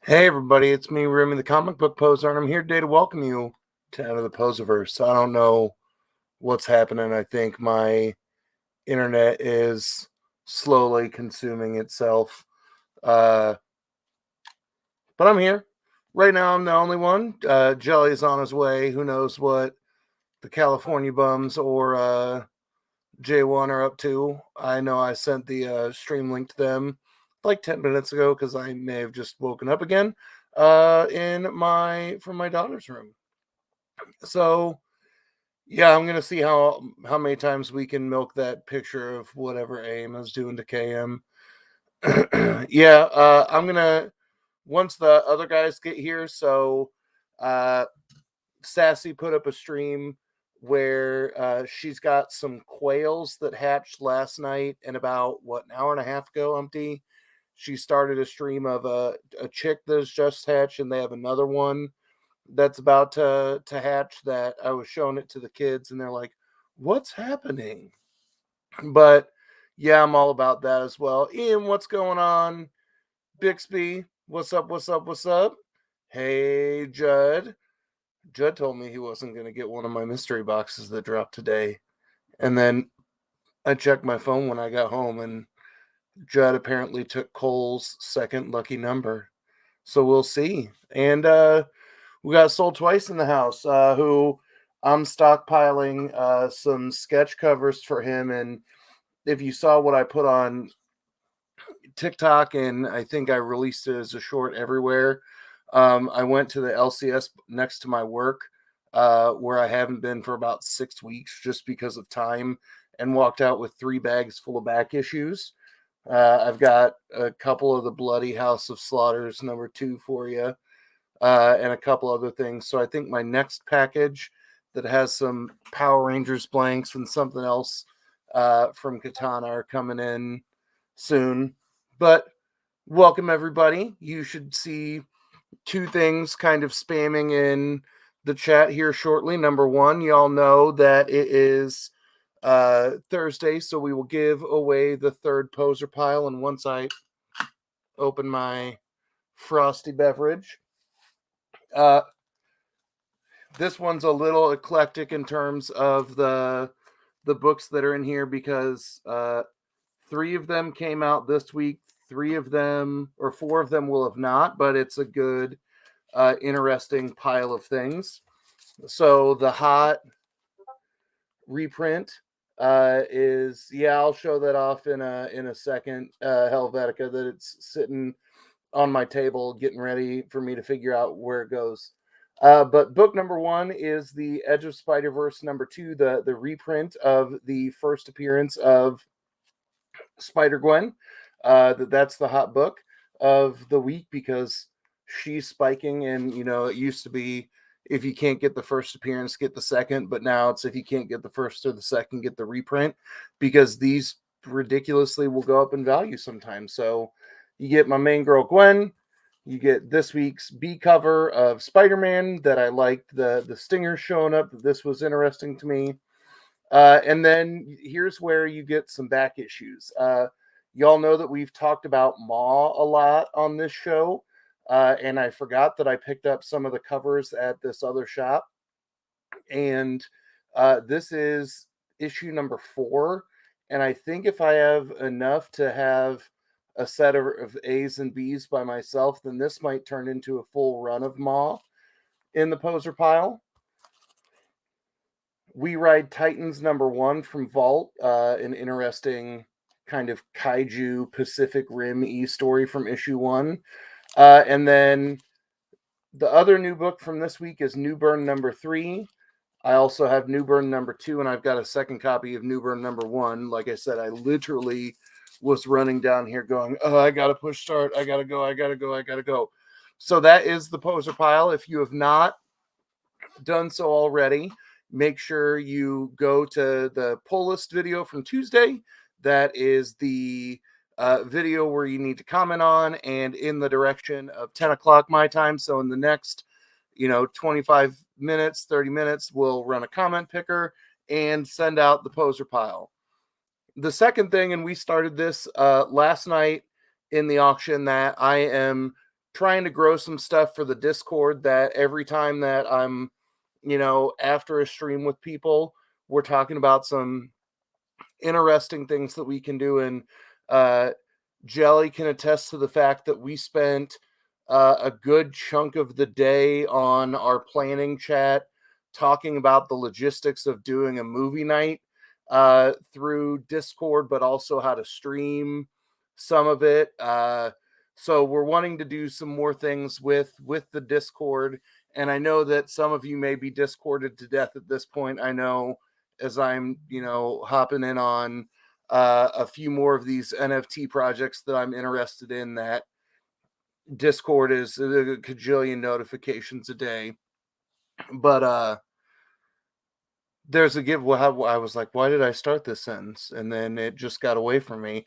Hey everybody, it's me, Remy the Comic Book Poser, and I'm here today to welcome you to Out of the Poserverse. I don't know what's happening. I think my internet is slowly consuming itself. But I'm here. Right now, I'm the only one. Jelly's on his way. Who knows what the California bums or J1 are up to. I know I sent the stream link to them like 10 minutes ago because I may have just woken up again from my daughter's room. So yeah, I'm gonna see how many times we can milk that picture of whatever AIM is doing to KM. Yeah, I'm gonna once the other guys get here. So uh Sassy put up a stream where she's got some quails that hatched last night, and about an hour and a half ago, Umpty, she started a stream of a chick that's just hatched, and they have another one that's about to hatch. That I was showing it to the kids, and they're like, "What's happening?" But yeah, I'm all about that as well. Ian, what's going on? Bixby, what's up? What's up? What's up? Hey, Judd. Judd told me he wasn't going to get one of my mystery boxes that dropped today. And then I checked my phone when I got home, and Judd apparently took Cole's second lucky number. So we'll see. And we got Soul Twice in the house, who I'm stockpiling some sketch covers for him. And if you saw what I put on TikTok, and I think I released it as a short everywhere, I went to the LCS next to my work, where I haven't been for about 6 weeks just because of time, and walked out with 3 bags full of back issues. I've got a couple of the Bloody House of Slaughters #2 for you, and a couple other things. So I think my next package that has some Power Rangers blanks and something else from Katana are coming in soon. But welcome everybody. You should see 2 things kind of spamming in the chat here shortly. Number one, y'all know that it is Thursday, so we will give away the third poser pile. And once I open my frosty beverage, this one's a little eclectic in terms of the books that are in here, because 3 of them came out this week. 4 of them will have not, but it's a good, interesting pile of things. So the hot reprint is, yeah, I'll show that off in a second. Helvetica, that it's sitting on my table getting ready for me to figure out where it goes. But book number 1 is the Edge of Spider-Verse #2, the reprint of the first appearance of Spider-Gwen. That's the hot book of the week because she's spiking, and it used to be if you can't get the first appearance, get the second, but now it's if you can't get the first or the second, get the reprint, because these ridiculously will go up in value sometimes. So you get my main girl Gwen, you get this week's B cover of Spider-Man that I liked, the stinger showing up, that this was interesting to me. And then here's where you get some back issues. Y'all know that we've talked about Maw a lot on this show. And I forgot that I picked up some of the covers at this other shop. And this is issue number 4. And I think if I have enough to have a set of A's and B's by myself, then this might turn into a full run of Maw in the poser pile. We Ride Titans #1 from Vault, an interesting kind of kaiju Pacific Rim story from issue 1. And then the other new book from this week is Newburn #3. I also have Newburn #2, and I've got a second copy of Newburn #1. Like I said, I literally was running down here going, oh, I got to push start. I got to go. So that is the poser pile. If you have not done so already, make sure you go to the pull list video from Tuesday. That is the video where you need to comment on, and in the direction of 10 o'clock my time. So in the next 25 minutes, 30 minutes, we'll run a comment picker and send out the poser pile. The second thing, and we started this last night in the auction, that I am trying to grow some stuff for the Discord that every time that I'm, after a stream with people, we're talking about some interesting things that we can do. And Jelly can attest to the fact that we spent a good chunk of the day on our planning chat talking about the logistics of doing a movie night through Discord, but also how to stream some of it. So we're wanting to do some more things with the Discord. And I know that some of you may be Discorded to death at this point. I know, as I'm, hopping in on a few more of these NFT projects that I'm interested in, that Discord is a cajillion notifications a day. But there's a giveaway. I was like, why did I start this sentence? And then it just got away from me.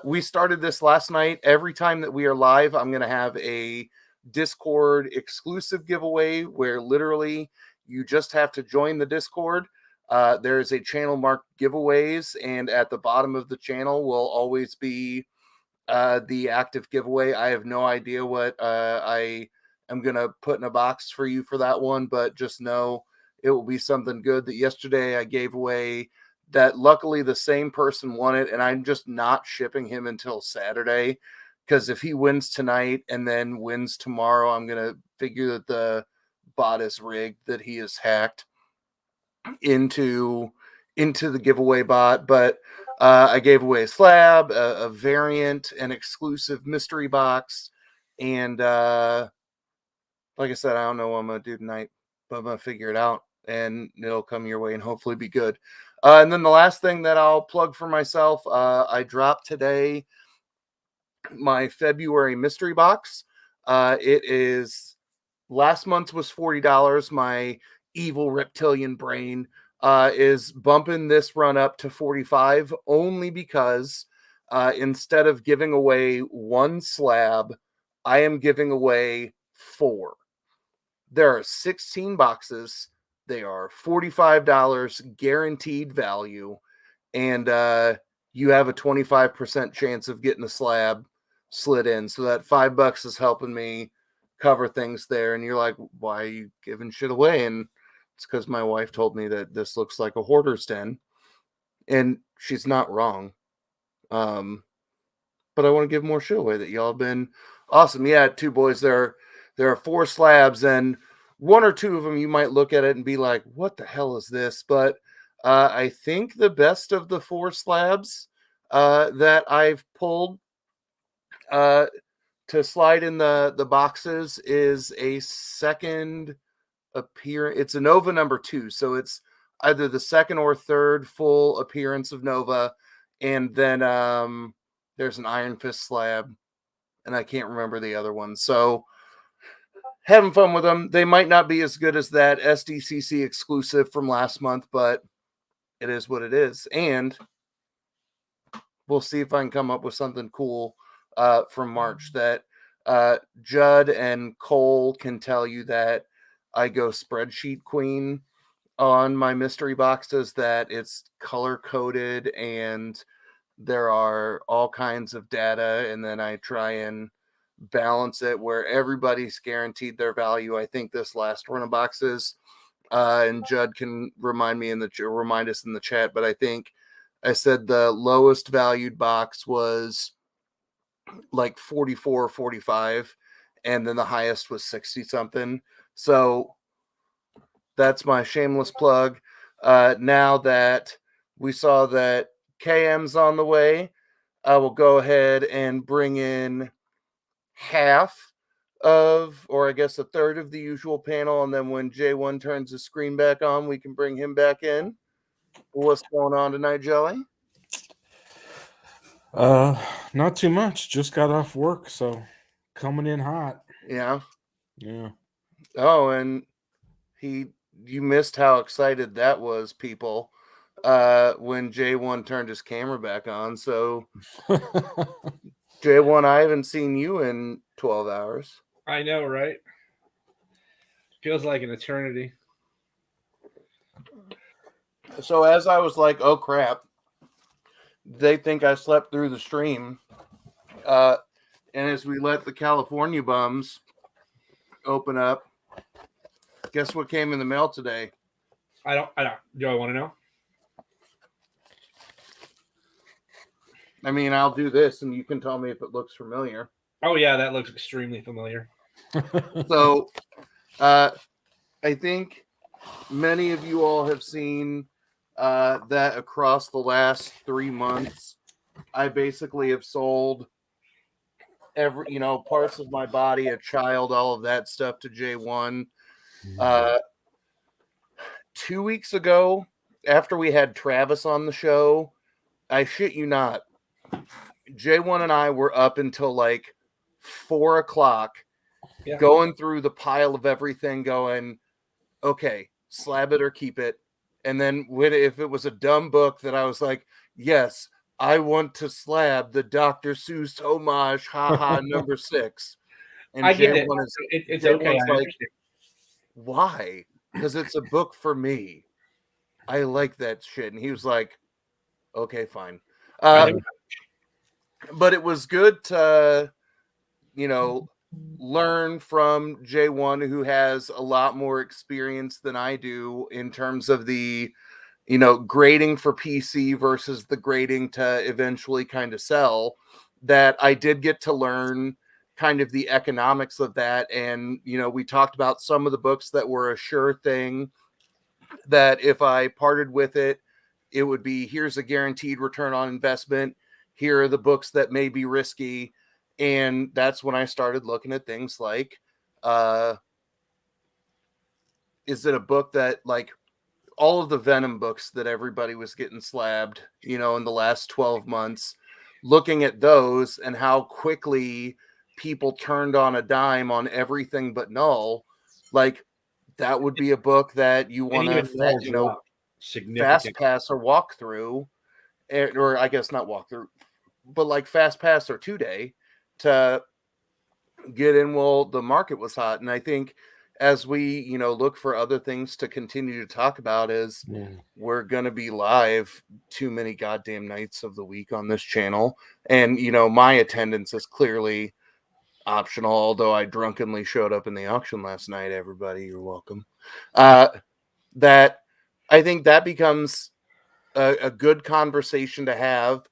We started this last night. Every time that we are live, I'm going to have a Discord exclusive giveaway where literally you just have to join the Discord. There is a channel marked giveaways, and at the bottom of the channel will always be the active giveaway. I have no idea what I am going to put in a box for you for that one, but just know it will be something good. That yesterday I gave away that luckily the same person won it, and I'm just not shipping him until Saturday, because if he wins tonight and then wins tomorrow, I'm going to figure that the bot is rigged, that he is hacked into the giveaway bot. But I gave away a slab, a variant, an exclusive mystery box, and like I said, I don't know what I'm gonna do tonight, but I'm gonna figure it out, and it'll come your way and hopefully be good. And then the last thing that I'll plug for myself, I dropped today my February mystery box. It is, last month's was $40. My evil reptilian brain is bumping this run up to $45 only because instead of giving away one slab, I am giving away 4. There are 16 boxes. They are $45 guaranteed value, and you have a 25% chance of getting a slab slid in. So that $5 is helping me cover things there. And you're like, why are you giving shit away? And it's because my wife told me that this looks like a hoarder's den, and she's not wrong. But I want to give more shit away. That y'all have been awesome. Yeah, two boys. There are 4 slabs, and 1 or 2 of them you might look at it and be like, what the hell is this? But I think the best of the 4 slabs that I've pulled to slide in the boxes is a second appearance. It's a Nova number 2, so it's either the second or third full appearance of Nova, and then there's an Iron Fist slab, and I can't remember the other one. So having fun with them. They might not be as good as that SDCC exclusive from last month, but it is what it is. And we'll see if I can come up with something cool from March. That Judd and Cole can tell you that I go spreadsheet queen on my mystery boxes, that it's color coded and there are all kinds of data, and then I try and balance it where everybody's guaranteed their value. I think this last run of boxes, and Judd can remind us in the chat, but I think I said the lowest valued box was like 44 or 45, and then the highest was 60 something. So that's my shameless plug. Now that we saw that KM's on the way, I will go ahead and bring in half of, or I guess a third of the usual panel, and then when J1 turns the screen back on, we can bring him back in. What's going on tonight, Jelly? Not too much. Just got off work, so coming in hot. Yeah. Yeah. Oh, and you missed how excited that was, people, when J1 turned his camera back on. So J1, I haven't seen you in 12 hours. I know, right? Feels like an eternity. So as I was like, oh crap, they think I slept through the stream. And as we let the California bums open up, guess what came in the mail today? I don't. Do I want to know? I mean, I'll do this and you can tell me if it looks familiar. Oh, yeah, that looks extremely familiar. So, I think many of you all have seen that across the last 3 months, I basically have sold every, parts of my body, a child, all of that stuff to J1. 2 weeks ago, after we had Travis on the show, I shit you not, J1 and I were up until like 4 o'clock going through the pile of everything going, okay, slab it or keep it. And then if it was a dumb book that I was like, yes, I want to slab the Dr. Seuss homage, haha, number 6. And I get it. Is, it's okay. I like, why? Because it's a book for me. I like that shit. And he was like, okay, fine. But it was good to, learn from J1, who has a lot more experience than I do in terms of the, grading for PC versus the grading to eventually kind of sell, that I did get to learn kind of the economics of that. And, we talked about some of the books that were a sure thing, that if I parted with it, it would be, here's a guaranteed return on investment. Here are the books that may be risky. And that's when I started looking at things like, is it a book that, like, all of the Venom books that everybody was getting slabbed, in the last 12 months, looking at those and how quickly people turned on a dime on everything but Null, like, that would be a book that you want to, fast pass or walk through, or I guess not walk through, but like fast pass or 2-day to get in while the market was hot. And I think as we, look for other things to continue to talk about, is we're going to be live too many goddamn nights of the week on this channel. And, my attendance is clearly optional, although I drunkenly showed up in the auction last night. Everybody, you're welcome. That I think that becomes a good conversation to have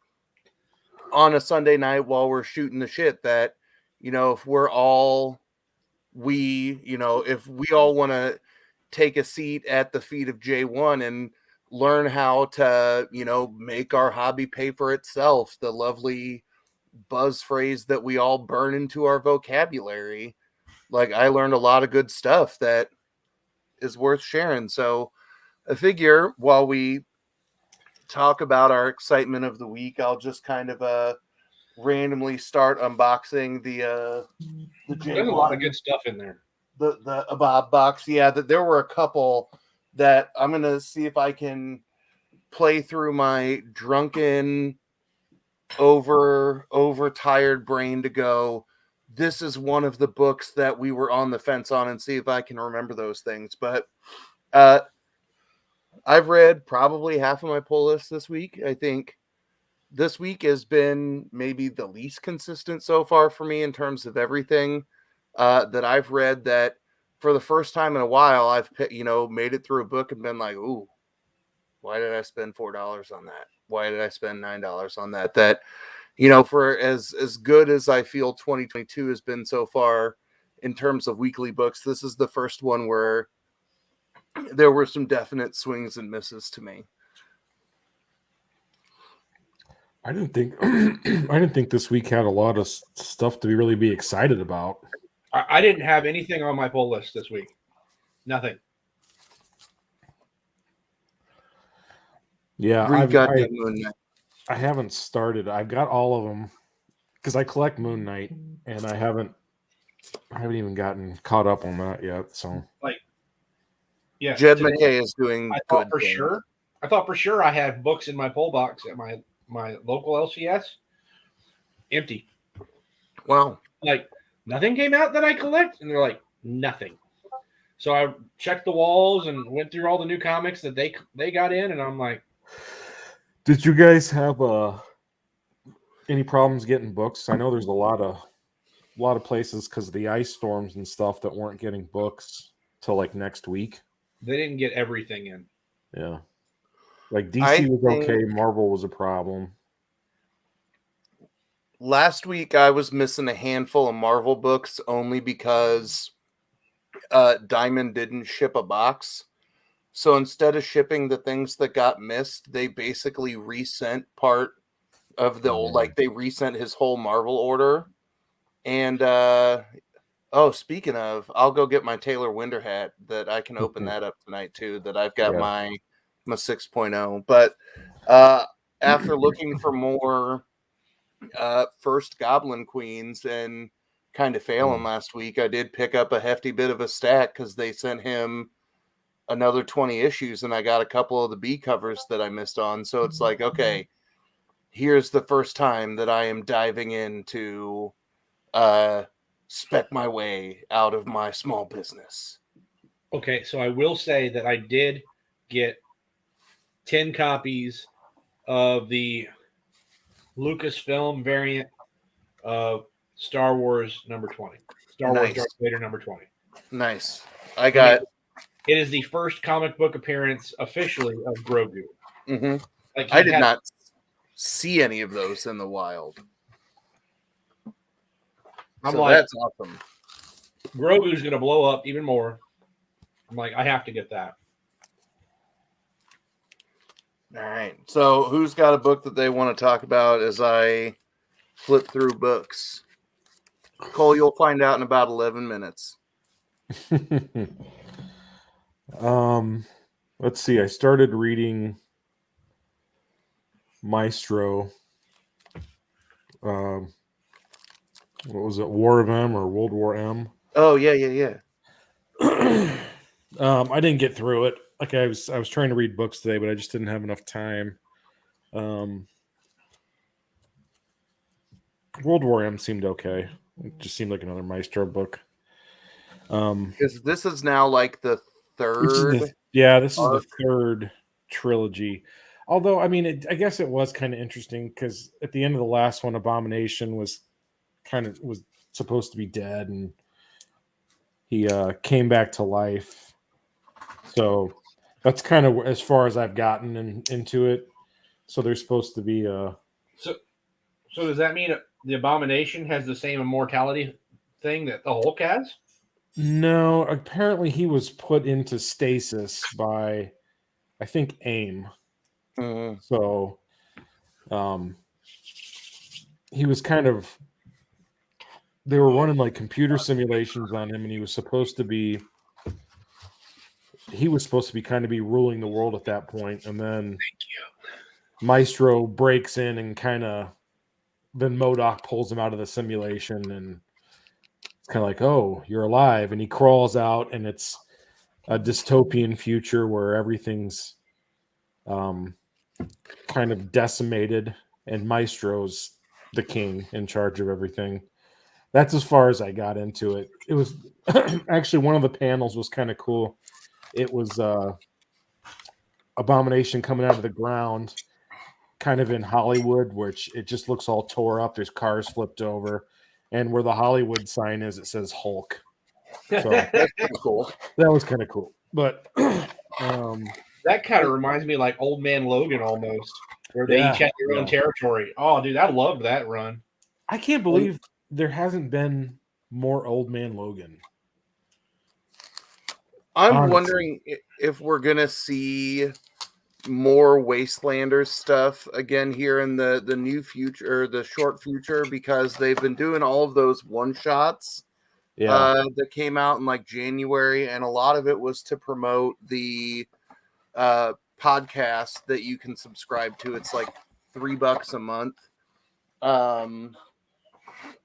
on a Sunday night while we're shooting the shit, that, if we're all, if we all want to take a seat at the feet of J1 and learn how to, make our hobby pay for itself, the lovely buzz phrase that we all burn into our vocabulary. Like, I learned a lot of good stuff that is worth sharing. So I figure while we talk about our excitement of the week, I'll just kind of randomly start unboxing the There's a lot of good stuff in there. The Bob box. Yeah, that there were a couple that I'm gonna see if I can play through my drunken, overtired brain to go, this is one of the books that we were on the fence on, and see if I can remember those things. But I've read probably half of my pull list this week. I think this week has been maybe the least consistent so far for me in terms of everything that I've read, that for the first time in a while, I've, made it through a book and been like, ooh, why did I spend $4 on that? Why did I spend $9 on that? That, for as good as I feel 2022 has been so far in terms of weekly books, this is the first one where there were some definite swings and misses to me. I didn't think this week had a lot of stuff to really be excited about. I didn't have anything on my pull list this week. Nothing. Yeah, I haven't started. I've got all of them because I collect Moon Knight, and I haven't even gotten caught up on that yet. So, yeah, Jed McKay is doing good. I thought for sure I had books in my pull box at my local LCS. Empty. Wow. Like, nothing came out that I collect, and they're like, nothing. So I checked the walls and went through all the new comics that they got in, and I'm like, did you guys have any problems getting books? I know there's a lot of lot of places because of the ice storms and stuff that weren't getting books till like next week. They didn't get everything in. Yeah. Like DC was okay. Marvel was a problem. Last week I was missing a handful of Marvel books only because Diamond didn't ship a box. So instead of shipping the things that got missed, they basically resent part of the old, like they resent his whole Marvel order. And speaking of, I'll go get my Taylor Winder hat that I can open that up tonight too, that I've got my 6.0. But after looking for more first Goblin Queens and kind of failing last week, I did pick up a hefty bit of a stack because they sent him another 20 issues and I got a couple of the B covers that I missed on. So it's like, okay, here's the first time that I am diving into spec my way out of my small business. Okay, so I will say that I did get 10 copies of the Lucasfilm variant of Star Wars number 20. Star Wars Darth Vader number 20. Nice. I got... It is the first comic book appearance officially of Grogu. Mm-hmm. Like I did not see any of those in the wild. That's awesome. Grogu's going to blow up even more. I'm like, I have to get that. All right. So who's got a book that they want to talk about as I flip through books? Cole, you'll find out in about 11 minutes. Let's see. I started reading Maestro. What was it? War of M or World War M? Oh yeah. I didn't get through it. Like I was trying to read books today, but I just didn't have enough time. World War M seemed okay. It just seemed like another Maestro book. Because this is now like the third. This is the third trilogy. Although, I mean, I guess it was kind of interesting because at the end of the last one, Abomination was supposed to be dead, and he came back to life. So that's kind of as far as I've gotten into it. So there's supposed to be a. So does that mean the Abomination has the same immortality thing that the Hulk has? No, apparently he was put into stasis by, I think, AIM. So, he was kind of. They were running like computer simulations on him, and he was supposed to be kind of be ruling the world at that point. And then Maestro breaks in and then MODOK pulls him out of the simulation, and it's kind of like, oh, you're alive. And he crawls out, and it's a dystopian future where everything's kind of decimated, and Maestro's the king in charge of everything. That's as far as I got into it. It was actually one of the panels was kind of cool. It was Abomination coming out of the ground, kind of in Hollywood, which it just looks all tore up. There's cars flipped over, and where the Hollywood sign is, it says Hulk. So that's kind of cool. That was kind of cool. But that kind of reminds me of like Old Man Logan almost, where they each had their own territory. Oh, dude, I loved that run. I can't believe there hasn't been more Old Man Logan. I'm wondering if we're gonna see more Wastelanders stuff again here in the new future, or the short future, because they've been doing all of those one shots that came out in like January, and a lot of it was to promote the podcast that you can subscribe to. It's like $3 a month.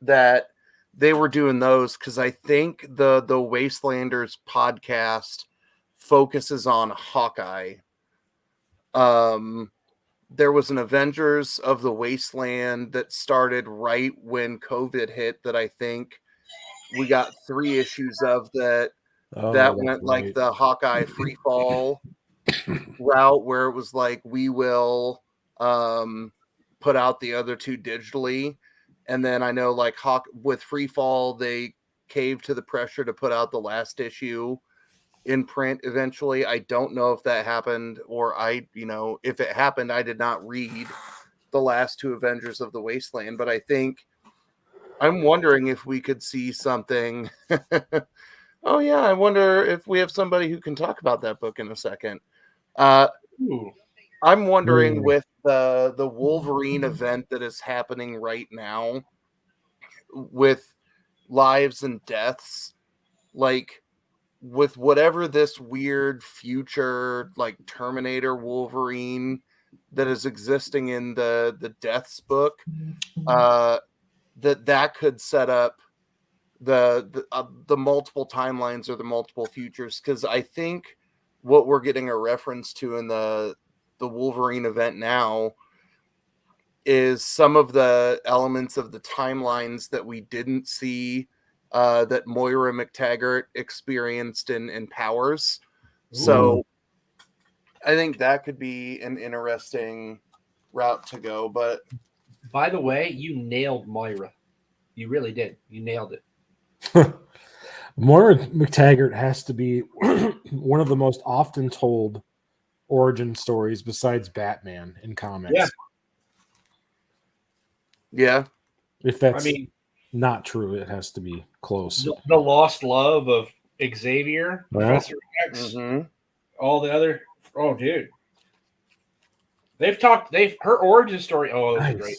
That they were doing those because I think the Wastelanders podcast focuses on Hawkeye. There was an Avengers of the Wasteland that started right when COVID hit that I think we got 3 issues of that went like the Hawkeye free fall route, where it was like, we will put out the other 2 digitally. And then I know like Hawk with Freefall, they caved to the pressure to put out the last issue in print eventually. I don't know if that happened, or if it happened, I did not read the last two Avengers of the Wasteland, but I'm wondering if we could see something. Oh yeah, I wonder if we have somebody who can talk about that book in a second. I'm wondering with the Wolverine event that is happening right now with lives and deaths, like with whatever this weird future like Terminator Wolverine that is existing in the Deaths book, that could set up the multiple timelines or the multiple futures, because I think what we're getting a reference to in the Wolverine event now is some of the elements of the timelines that we didn't see that Moira McTaggart experienced in Powers. So I think that could be an interesting route to go. But by the way, you nailed Moira. You really did. You nailed it. Moira McTaggart has to be one of the most often told origin stories besides Batman in comics. Yeah. If that's not true, it has to be close. The lost love of Xavier, Professor X, all the other. Oh, dude. Her origin story. Oh, that was great.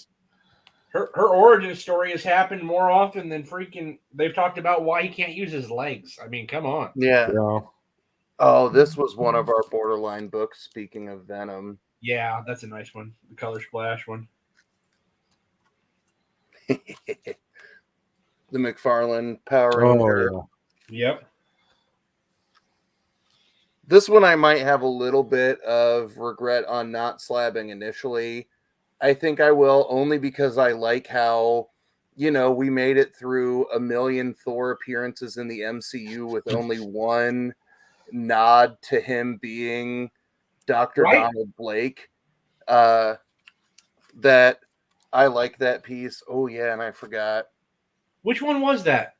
Her origin story has happened more often than freaking. They've talked about why he can't use his legs. I mean, come on. Yeah. Oh, this was one of our borderline books. Speaking of Venom. Yeah, that's a nice one. The Color Splash one. The McFarlane Power Ranger. Yep. This one I might have a little bit of regret on not slabbing initially. I think I will, only because I like how, we made it through a million Thor appearances in the MCU with only one nod to him being Dr. Donald Blake. That I like that piece. Oh yeah, and I forgot. Which one was that?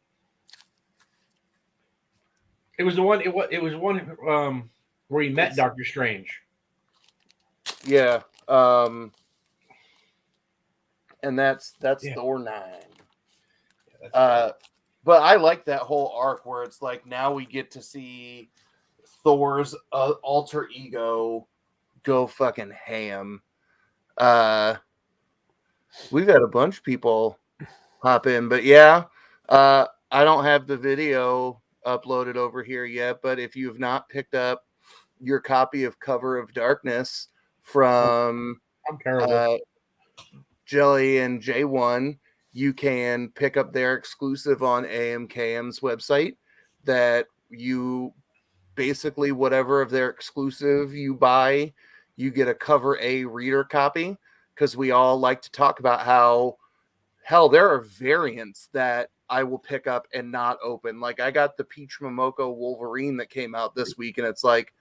It was the one. It was one where he met Doctor Strange. Yeah. And that's Thor 9. Yeah, but I like that whole arc where it's like now we get to see Thor's alter ego go fucking ham. We've had a bunch of people hop in, but yeah, I don't have the video uploaded over here yet, but if you've not picked up your copy of Cover of Darkness from Jelly and J1, you can pick up their exclusive on AMKM's website. That you basically, whatever of their exclusive you buy, you get a Cover A reader copy, because we all like to talk about how, hell, there are variants that I will pick up and not open. Like I got the Peach Momoko Wolverine that came out this week, and it's like,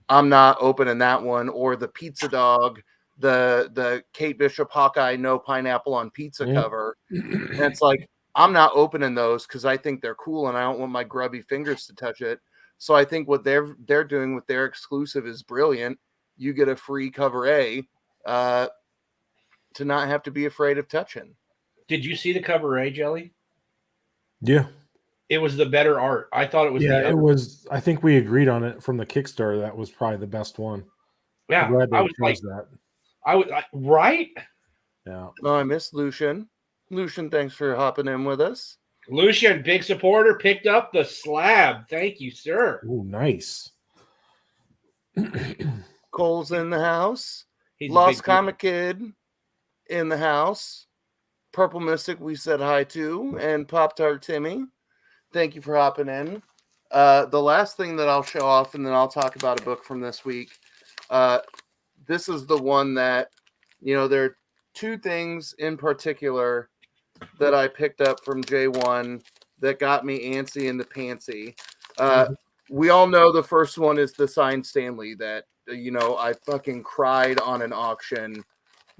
I'm not opening that one. Or the Pizza Dog, the Kate Bishop Hawkeye No Pineapple on Pizza cover. And it's like, I'm not opening those because I think they're cool and I don't want my grubby fingers to touch it. So I think what they're doing with their exclusive is brilliant. You get a free Cover A to not have to be afraid of touching. Did you see the Cover A, Jelly? Yeah. It was the better art. I thought it was. Yeah, it was. I think we agreed on it from the Kickstarter. That was probably the best one. Yeah, I was like that. Right. Yeah. Oh, I miss Lucian. Lucian, thanks for hopping in with us. Lucian, big supporter, picked up the slab. Thank you, sir. Oh, nice. Cole's in the house. He's Lost Comic Kid in the house. Purple Mystic, we said hi to, and Pop Tart Timmy. Thank you for hopping in. The last thing that I'll show off, and then I'll talk about a book from this week. This is the one that, there are two things in particular that I picked up from J1 that got me antsy in the pantsy. We all know the first one is the signed Stanley that, I fucking cried on an auction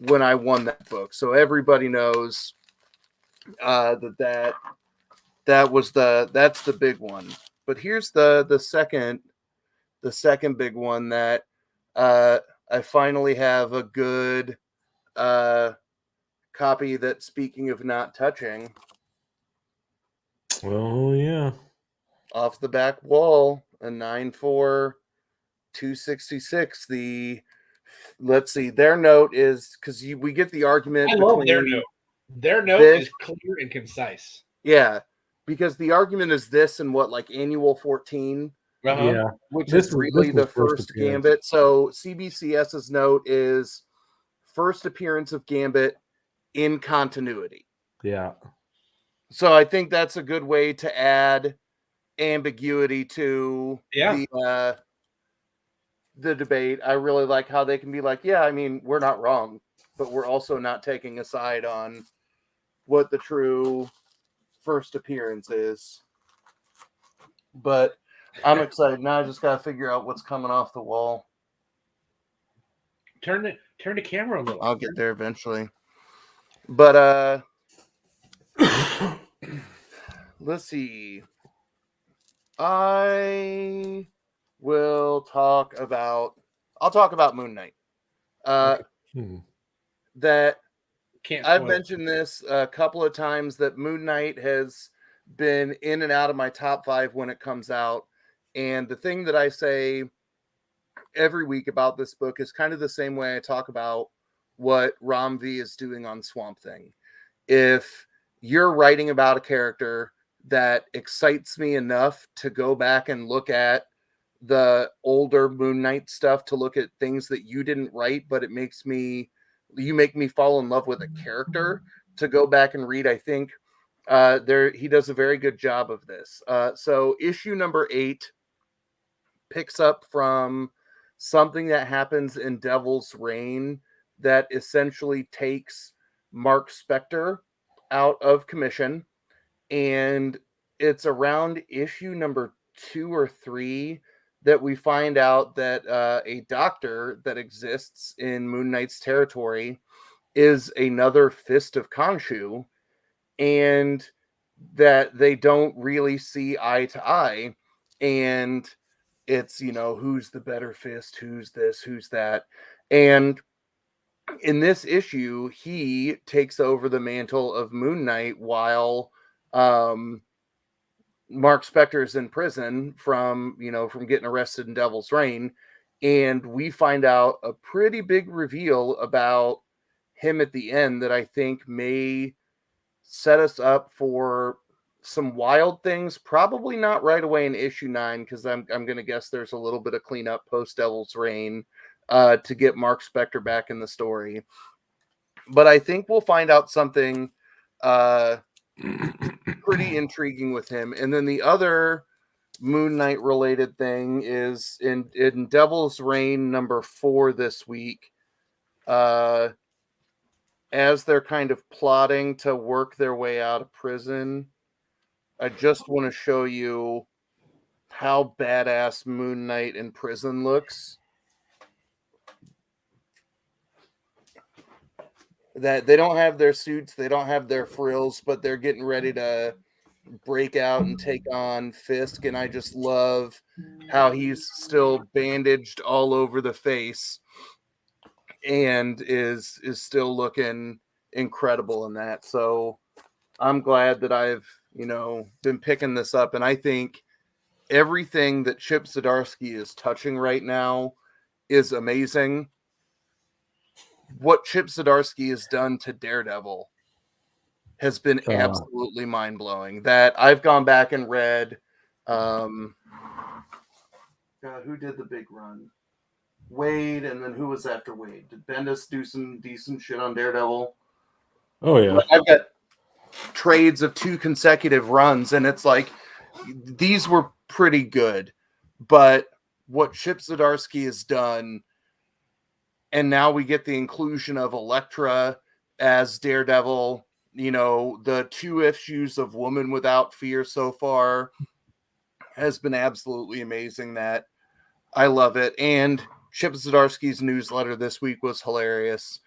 when I won that book. So everybody knows that's the big one. But here's the second big one that I finally have a good copy that, speaking of not touching, Oh yeah. off the back wall, a 9/4 266. Let's see, their note is, because we get the argument I love between their note. Their note this, is clear and concise. yeah, because the argument is this and what, like Annual 14, Yeah. which This is was- really this was the first first appearance. Gambit. So CBCS's note is first appearance of Gambit in continuity. Yeah. So I think that's a good way to add ambiguity to the debate. I really like how they can be like, yeah, I mean, we're not wrong, but we're also not taking a side on what the true first appearance is. But I'm excited. Now I just got to figure out what's coming off the wall. Turn the camera a little. I'll get there eventually. But let's see. I'll talk about Moon Knight. That I've mentioned this a couple of times, that Moon Knight has been in and out of my top 5 when it comes out. And the thing that I say every week about this book is kind of the same way I talk about what Ram V is doing on Swamp Thing. If you're writing about a character that excites me enough to go back and look at the older Moon Knight stuff, to look at things that you didn't write, but you make me fall in love with a character, to go back and read, I think he does a very good job of this. So issue number 8 picks up from something that happens in Devil's Reign that essentially takes Mark Spector out of commission. And it's around issue number 2 or 3 that we find out that a doctor that exists in Moon Knight's territory is another Fist of Khonshu, and that they don't really see eye to eye. And it's, who's the better Fist, who's this, who's that. And in this issue, he takes over the mantle of Moon Knight while Mark Spector is in prison from getting arrested in Devil's Reign. And we find out a pretty big reveal about him at the end that I think may set us up for some wild things. Probably not right away in issue 9, because I'm going to guess there's a little bit of cleanup post Devil's Reign to get Mark Spector back in the story. But I think we'll find out something pretty intriguing with him. And then the other Moon Knight related thing is in Devil's Reign number 4 this week, as they're kind of plotting to work their way out of prison. I just want to show you how badass Moon Knight in prison looks. That they don't have their suits, they don't have their frills, but they're getting ready to break out and take on Fisk. And I just love how he's still bandaged all over the face and is still looking incredible in that. So I'm glad that I've been picking this up, and I think everything that Chip Zdarsky is touching right now is amazing. What Chip Zdarsky has done to Daredevil has been absolutely mind-blowing. That I've gone back and read God, who did the big run? Wade, and then who was after Wade? Did Bendis do some decent shit on Daredevil? Oh yeah. I've got trades of 2 consecutive runs, and it's like these were pretty good, but what Chip Zdarsky has done, and now we get the inclusion of Elektra as Daredevil, the 2 issues of Woman Without Fear so far has been absolutely amazing. That I love it. And Chip Zdarsky's newsletter this week was hilarious.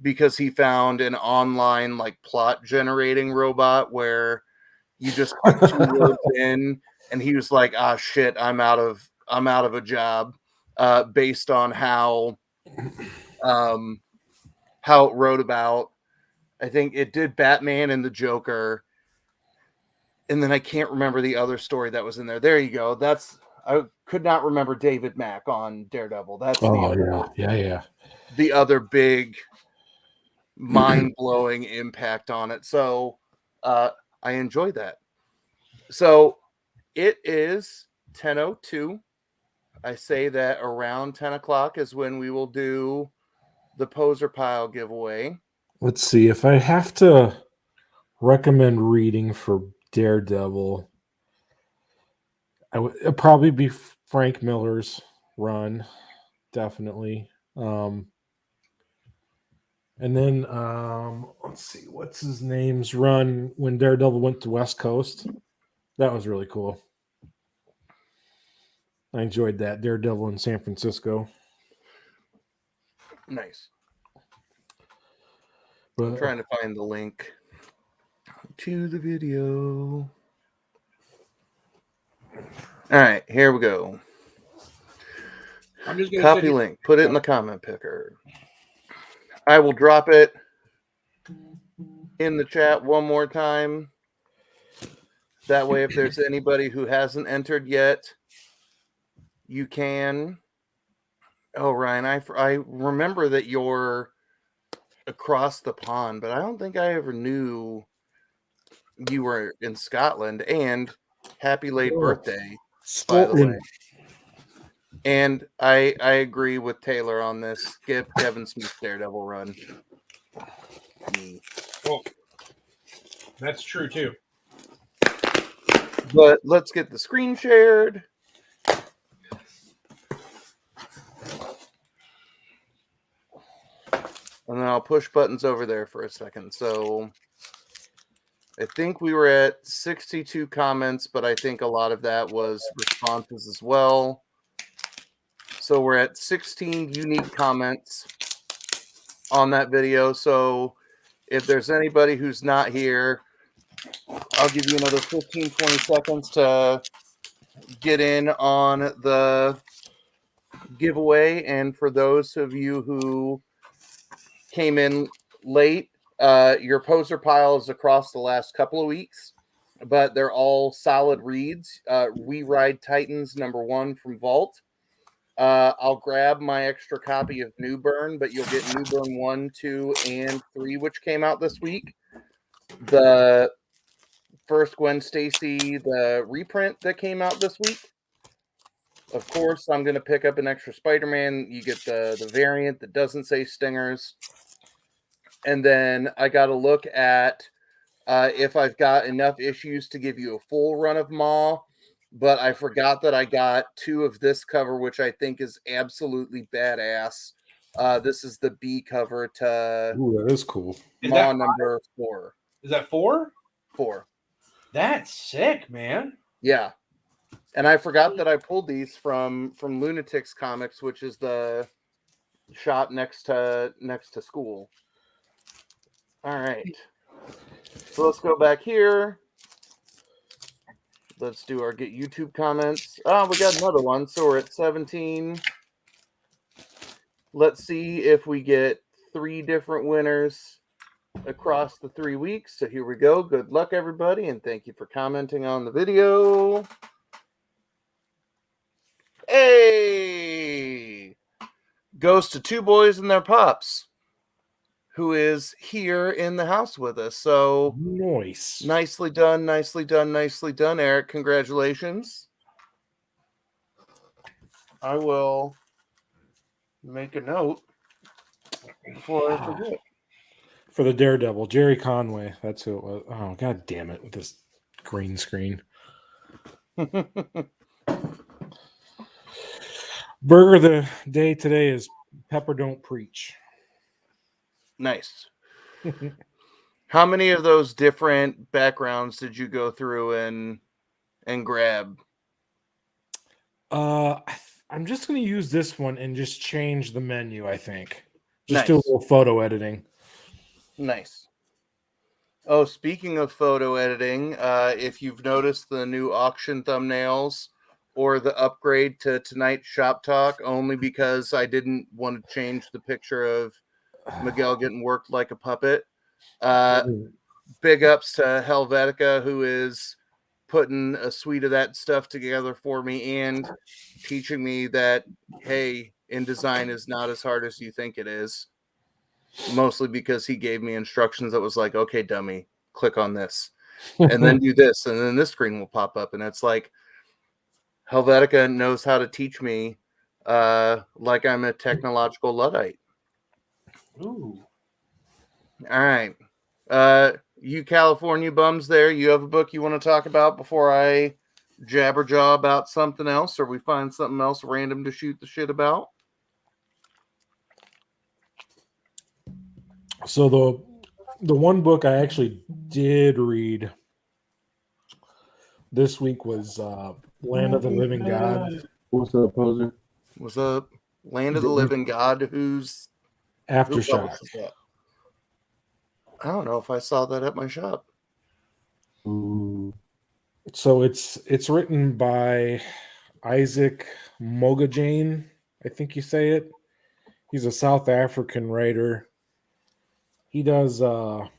because he found an online like plot generating robot where you just put 2 words in, and he was like, "Ah, shit, I'm out of a job," based on how it wrote about. I think it did Batman and the Joker, and then I can't remember the other story that was in there. There you go. I could not remember David Mack on Daredevil. That's the other big mind-blowing impact on it. So I enjoy that. So it is 10:02. I say that around 10 o'clock is when we will do the poser pile giveaway. Let's see. If I have to recommend reading for Daredevil, it'd probably be Frank Miller's run, definitely. And then let's see, what's his name's run when Daredevil went to West Coast? That was really cool. I enjoyed that. Daredevil in San Francisco. Nice. But I'm trying to find the link to the video. All right, here we go. I'm just gonna Copy link. Put it in the comment picker. I will drop it in the chat one more time. That way, if there's anybody who hasn't entered yet, you can. Oh, Ryan, I remember that you're across the pond, but I don't think I ever knew you were in Scotland. And happy late birthday, by the way. And I agree with Taylor on this. Skip Kevin Smith's Daredevil run. Oh, that's true too. But let's get the screen shared. And then I'll push buttons over there for a second. So I think we were at 62 comments, but I think a lot of that was responses as well. So we're at 16 unique comments on that video. So if there's anybody who's not here, I'll give you another 15, 20 seconds to get in on the giveaway. And for those of you who came in late, your poster pile is across the last couple of weeks, but they're all solid reads. We Ride Titans #1 from Vault. I'll grab my extra copy of New Burn, but you'll get New Burn 1, 2, and 3, which came out this week. The first Gwen Stacy, the reprint that came out this week. Of course, I'm going to pick up an extra Spider-Man. You get the variant that doesn't say Stingers. And then I got to look at if I've got enough issues to give you a full run of Maw. But I forgot that I got 2 of this cover, which I think is absolutely badass. This is the B cover to that is cool. Maw #4. Is that 4? 4. That's sick, man. Yeah. And I forgot that I pulled these from Lunatics Comics, which is the shop next to school. All right. So let's go back here. Let's do our get YouTube comments. Oh, we got another one. So we're at 17. Let's see if we get 3 different winners across the 3 weeks. So here we go. Good luck, everybody. And thank you for commenting on the video. Hey! Goes to 2 boys and their pops, who is here in the house with us. So nice. Nicely done, nicely done, nicely done, Eric. Congratulations. I will make a note before I forget. For the Daredevil, Jerry Conway. That's who it was. Oh, god damn it, with this green screen. Burger of the day today is Pepper Don't Preach. Nice. How many of those different backgrounds did you go through and grab? I'm just going to use this one and just change the menu, I think. Just Nice. do a little photo editing. Nice. Oh, speaking of photo editing, if you've noticed the new auction thumbnails or the upgrade to tonight's shop talk, only because I didn't want to change the picture of Miguel getting worked like a puppet. Big ups to Helvetica, who is putting a suite of that stuff together for me and teaching me that, hey, InDesign is not as hard as you think it is. Mostly because he gave me instructions that was like, okay, dummy, click on this and then do this, and then this screen will pop up. And it's like, Helvetica knows how to teach me like I'm a technological Luddite. Ooh. All right. You California bums there, you have a book you want to talk about before I jabberjaw about something else, or we find something else random to shoot the shit about? So the one book I actually did read this week was Land of the Living God. What's up, Poser? What's up? Land of the Living God, who's Aftershock. that? I don't know if I saw that at my shop. Ooh. So it's written by Isaac Mogajane, I think you say it. He's a South African writer. He does I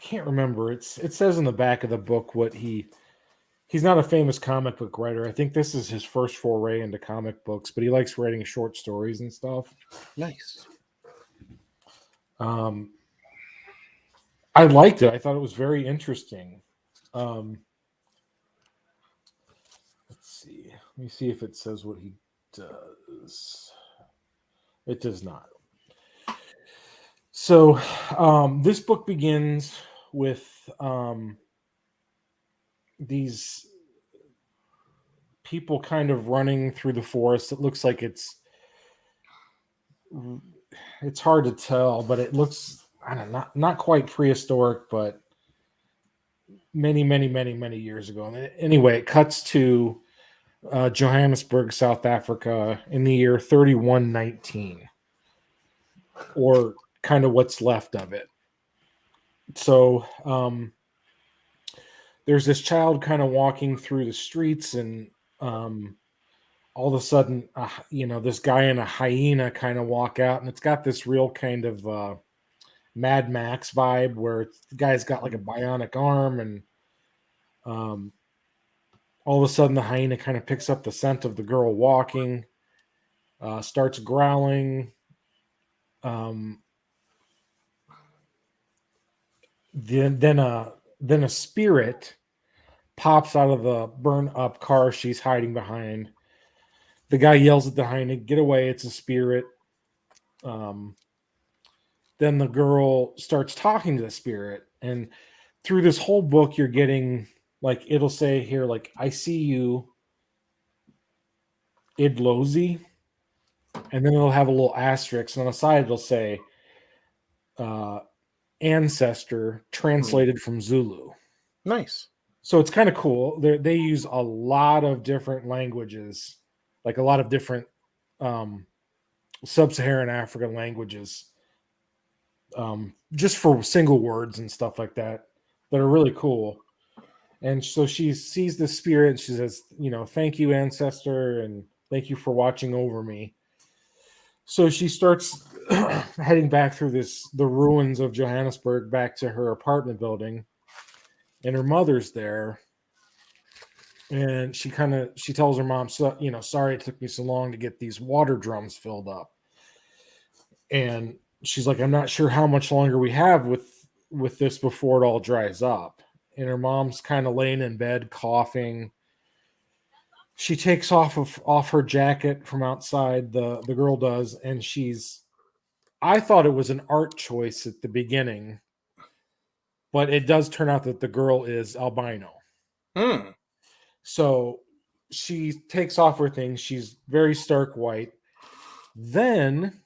can't remember. It says in the back of the book what he's not a famous comic book writer. I think this is his first foray into comic books, but he likes writing short stories and stuff. Nice. I liked it. I thought it was very interesting. Let's see. Let me see if it says what he does. It does not. So this book begins with these people kind of running through the forest. It looks like it's hard to tell, but it looks, I don't know, not quite prehistoric, but many years ago. Anyway, it cuts to Johannesburg, South Africa in the year 3119, or kind of what's left of it. So there's this child kind of walking through the streets, and all of a sudden, this guy and a hyena kind of walk out, and it's got this real kind of Mad Max vibe where the guy's got like a bionic arm, and all of a sudden the hyena kind of picks up the scent of the girl walking, starts growling. Then a spirit pops out of the burned up car she's hiding behind. The guy yells at the hyena, "Get away, it's a spirit." Then the girl starts talking to the spirit, and through this whole book you're getting, like, it'll say here, like, "I see you, Idlozi," and then it'll have a little asterisk, and on the side it'll say ancestor translated from Zulu. Nice. So it's kind of cool. They use a lot of different languages, like a lot of different sub-Saharan African languages, just for single words and stuff like that are really cool. And so she sees the spirit and she says, "Thank you, ancestor, and thank you for watching over me." So she starts heading back through the ruins of Johannesburg back to her apartment building, and her mother's there. And she tells her mom, "Sorry it took me so long to get these water drums filled up." And she's like, "I'm not sure how much longer we have with this before it all dries up." And her mom's kind of laying in bed coughing. She takes off her jacket from outside, the girl does, and I thought it was an art choice at the beginning, but it does turn out that the girl is albino. So she takes off her things. She's very stark white. Then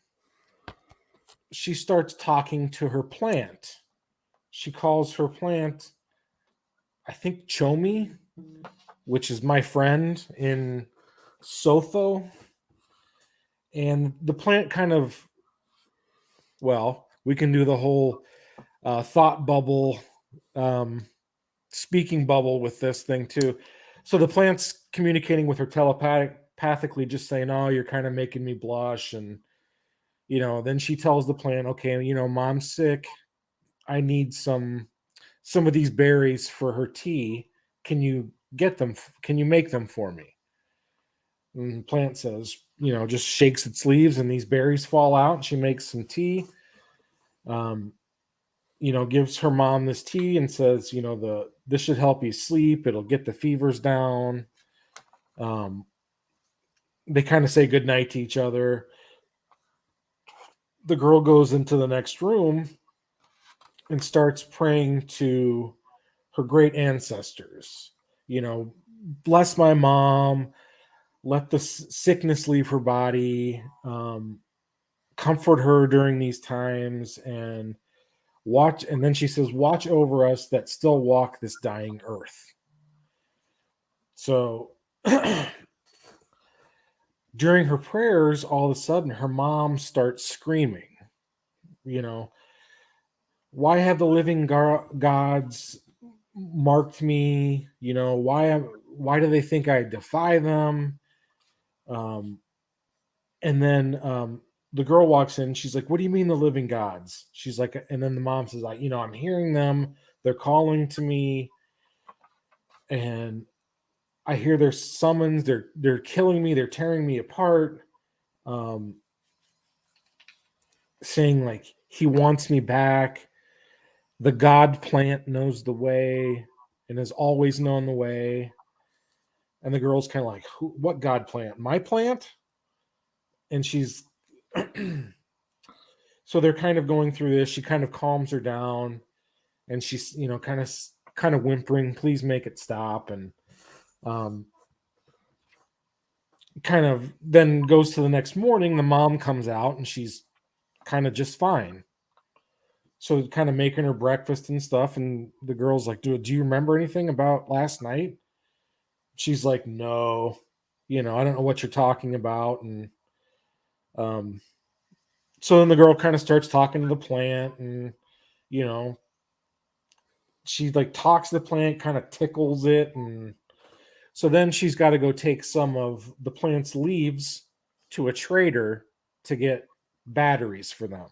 she starts talking to her plant. She calls her plant, I think, Chomi, which is my friend in Sotho. And the plant kind of Well, we can do the whole thought bubble, speaking bubble with this thing too. So the plant's communicating with her telepathically, just saying, "Oh, you're kind of making me blush," and then she tells the plant, "Okay, mom's sick. I need some of these berries for her tea. Can you get them? Can you make them for me?" And the plant says, just shakes its leaves, and these berries fall out. And she makes some tea. Gives her mom this tea and says, this should help you sleep. It'll get the fevers down. They kind of say goodnight to each other. The girl goes into the next room and starts praying to her great ancestors. Bless my mom, let the sickness leave her body, comfort her during these times, and watch. And then she says, watch over us that still walk this dying earth. So during her prayers, all of a sudden her mom starts screaming, why have the living gods marked me? Why do they think I defy them? And then the girl walks in. She's like, what do you mean the living gods? She's like, and then the mom says, I'm hearing them. They're calling to me. And I hear their summons. They're killing me. They're tearing me apart. Saying like, he wants me back. The god plant knows the way and has always known the way. And the girl's kind of like, what god plant? My plant? And she's so they're kind of going through this. She kind of calms her down, and she's kind of whimpering, please make it stop. And kind of then goes to the next morning. The mom comes out and she's kind of just fine. So kind of making her breakfast and stuff. And the girl's like, do you remember anything about last night? She's like, no, I don't know what you're talking about. And so then the girl kind of starts talking to the plant, and she like talks to the plant, kind of tickles it. And so then she's got to go take some of the plant's leaves to a trader to get batteries for them.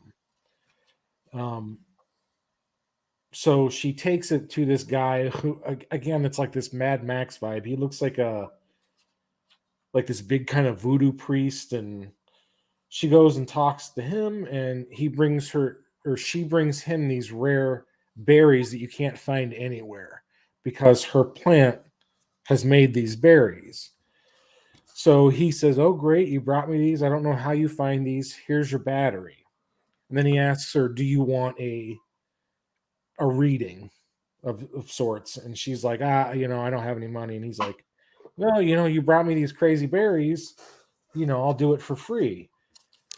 So she takes it to this guy who, again, it's like this Mad Max vibe. He looks like this big kind of voodoo priest, and she goes and talks to him, and she brings him these rare berries that you can't find anywhere because her plant has made these berries. So he says, oh, great, you brought me these. I don't know how you find these. Here's your battery. And then he asks her, do you want a reading of sorts? And she's like, I don't have any money. And he's like, well, you brought me these crazy berries. I'll do it for free.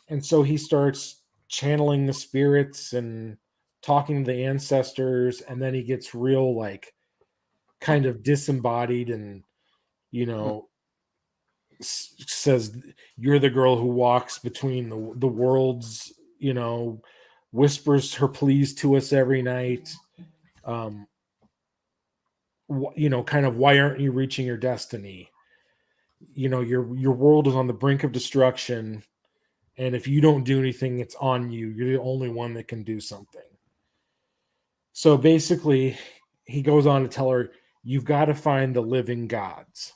And so he starts channeling the spirits and talking to the ancestors. And then he gets real, like, kind of disembodied and, says, you're the girl who walks between the worlds, whispers her pleas to us every night. Kind of, why aren't you reaching your destiny? Your world is on the brink of destruction. And if you don't do anything, it's on you. You're the only one that can do something. So basically, he goes on to tell her, you've got to find the living gods.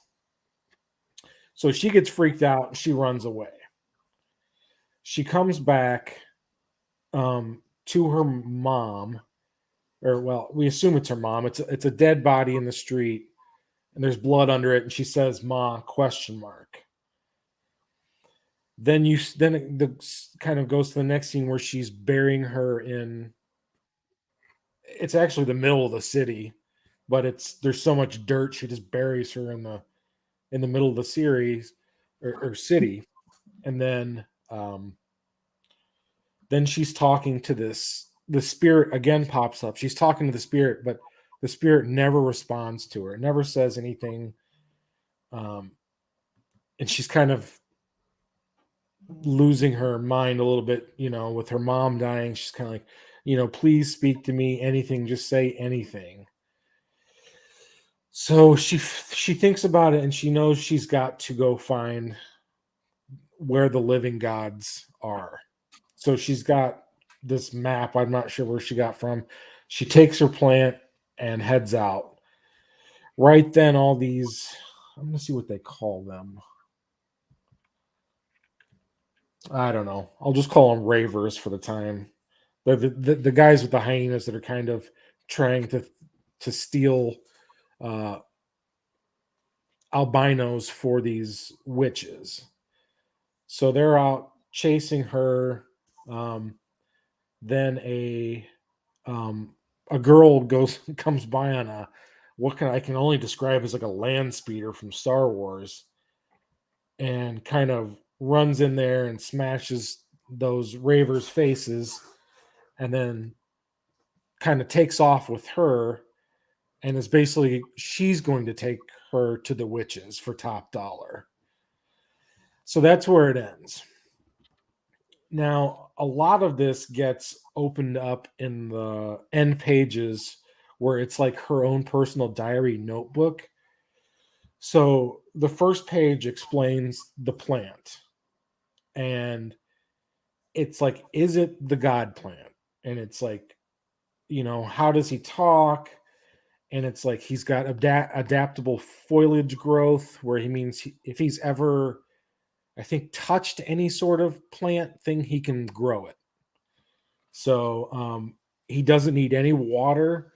So she gets freaked out and she runs away. She comes back to her mom, or well, we assume it's her mom. It's a dead body in the street, and there's blood under it. And she says, "Ma?" ? Then it kind of goes to the next scene where she's burying her in. It's actually the middle of the city, but there's so much dirt. She just buries her in the middle of the series or city, and then she's talking to the spirit again pops up. She's talking to the spirit, but the spirit never responds to her, never says anything. And she's kind of losing her mind a little bit, with her mom dying. She's kind of like, please speak to me, anything, just say anything. So she thinks about it, and she knows she's got to go find where the living gods are. So she's got this map. I'm not sure where she got from. She takes her plant and heads out. Right then, all these, I'm going to see what they call them. I don't know. I'll just call them ravers for the time. They're the guys with the hyenas that are kind of trying to steal albinos for these witches. So they're out chasing her. Then a girl comes by on a I can only describe as like a land speeder from Star Wars, and kind of runs in there and smashes those ravers' faces, and then kind of takes off with her, and is basically she's going to take her to the witches for top dollar. So that's where it ends. Now, a lot of this gets opened up in the end pages where it's like her own personal diary notebook. So the first page explains the plant. And it's like, is it the God plant? And it's like, how does he talk? And it's like he's got adaptable foliage growth, where he means if he's ever, I think, touched any sort of plant thing, he can grow it. So he doesn't need any water.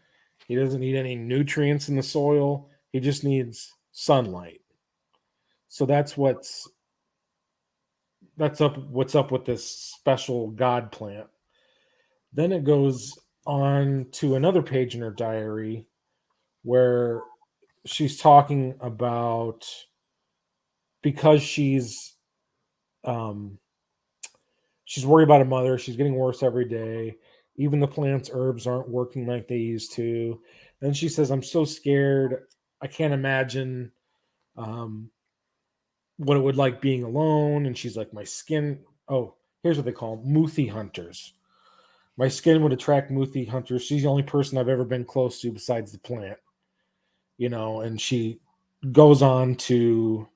He doesn't need any nutrients in the soil. He just needs sunlight. So that's what's up with this special God plant. Then it goes on to another page in her diary where she's talking about, because she's worried about her mother. She's getting worse every day. Even the plant's herbs aren't working like they used to. Then she says, I'm so scared. I can't imagine what it would like being alone. And she's like, my skin. Oh, here's what they call them, Muthi hunters. My skin would attract Muthi hunters. She's the only person I've ever been close to besides the plant. And she goes on to,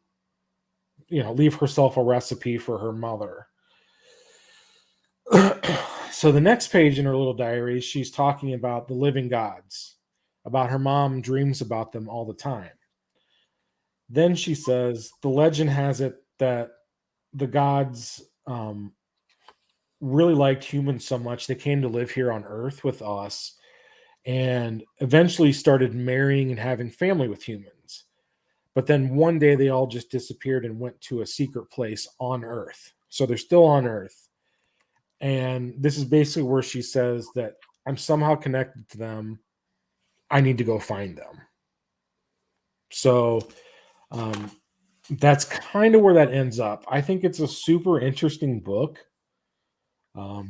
leave herself a recipe for her mother. So the next page in her little diary, she's talking about the living gods, about her mom dreams about them all the time. Then she says, the legend has it that the gods really liked humans so much they came to live here on Earth with us, and eventually started marrying and having family with humans. But then one day they all just disappeared and went to a secret place on Earth. So they're still on Earth. And this is basically where she says that I'm somehow connected to them. I need to go find them. So that's kind of where that ends up. I think it's a super interesting book. Well,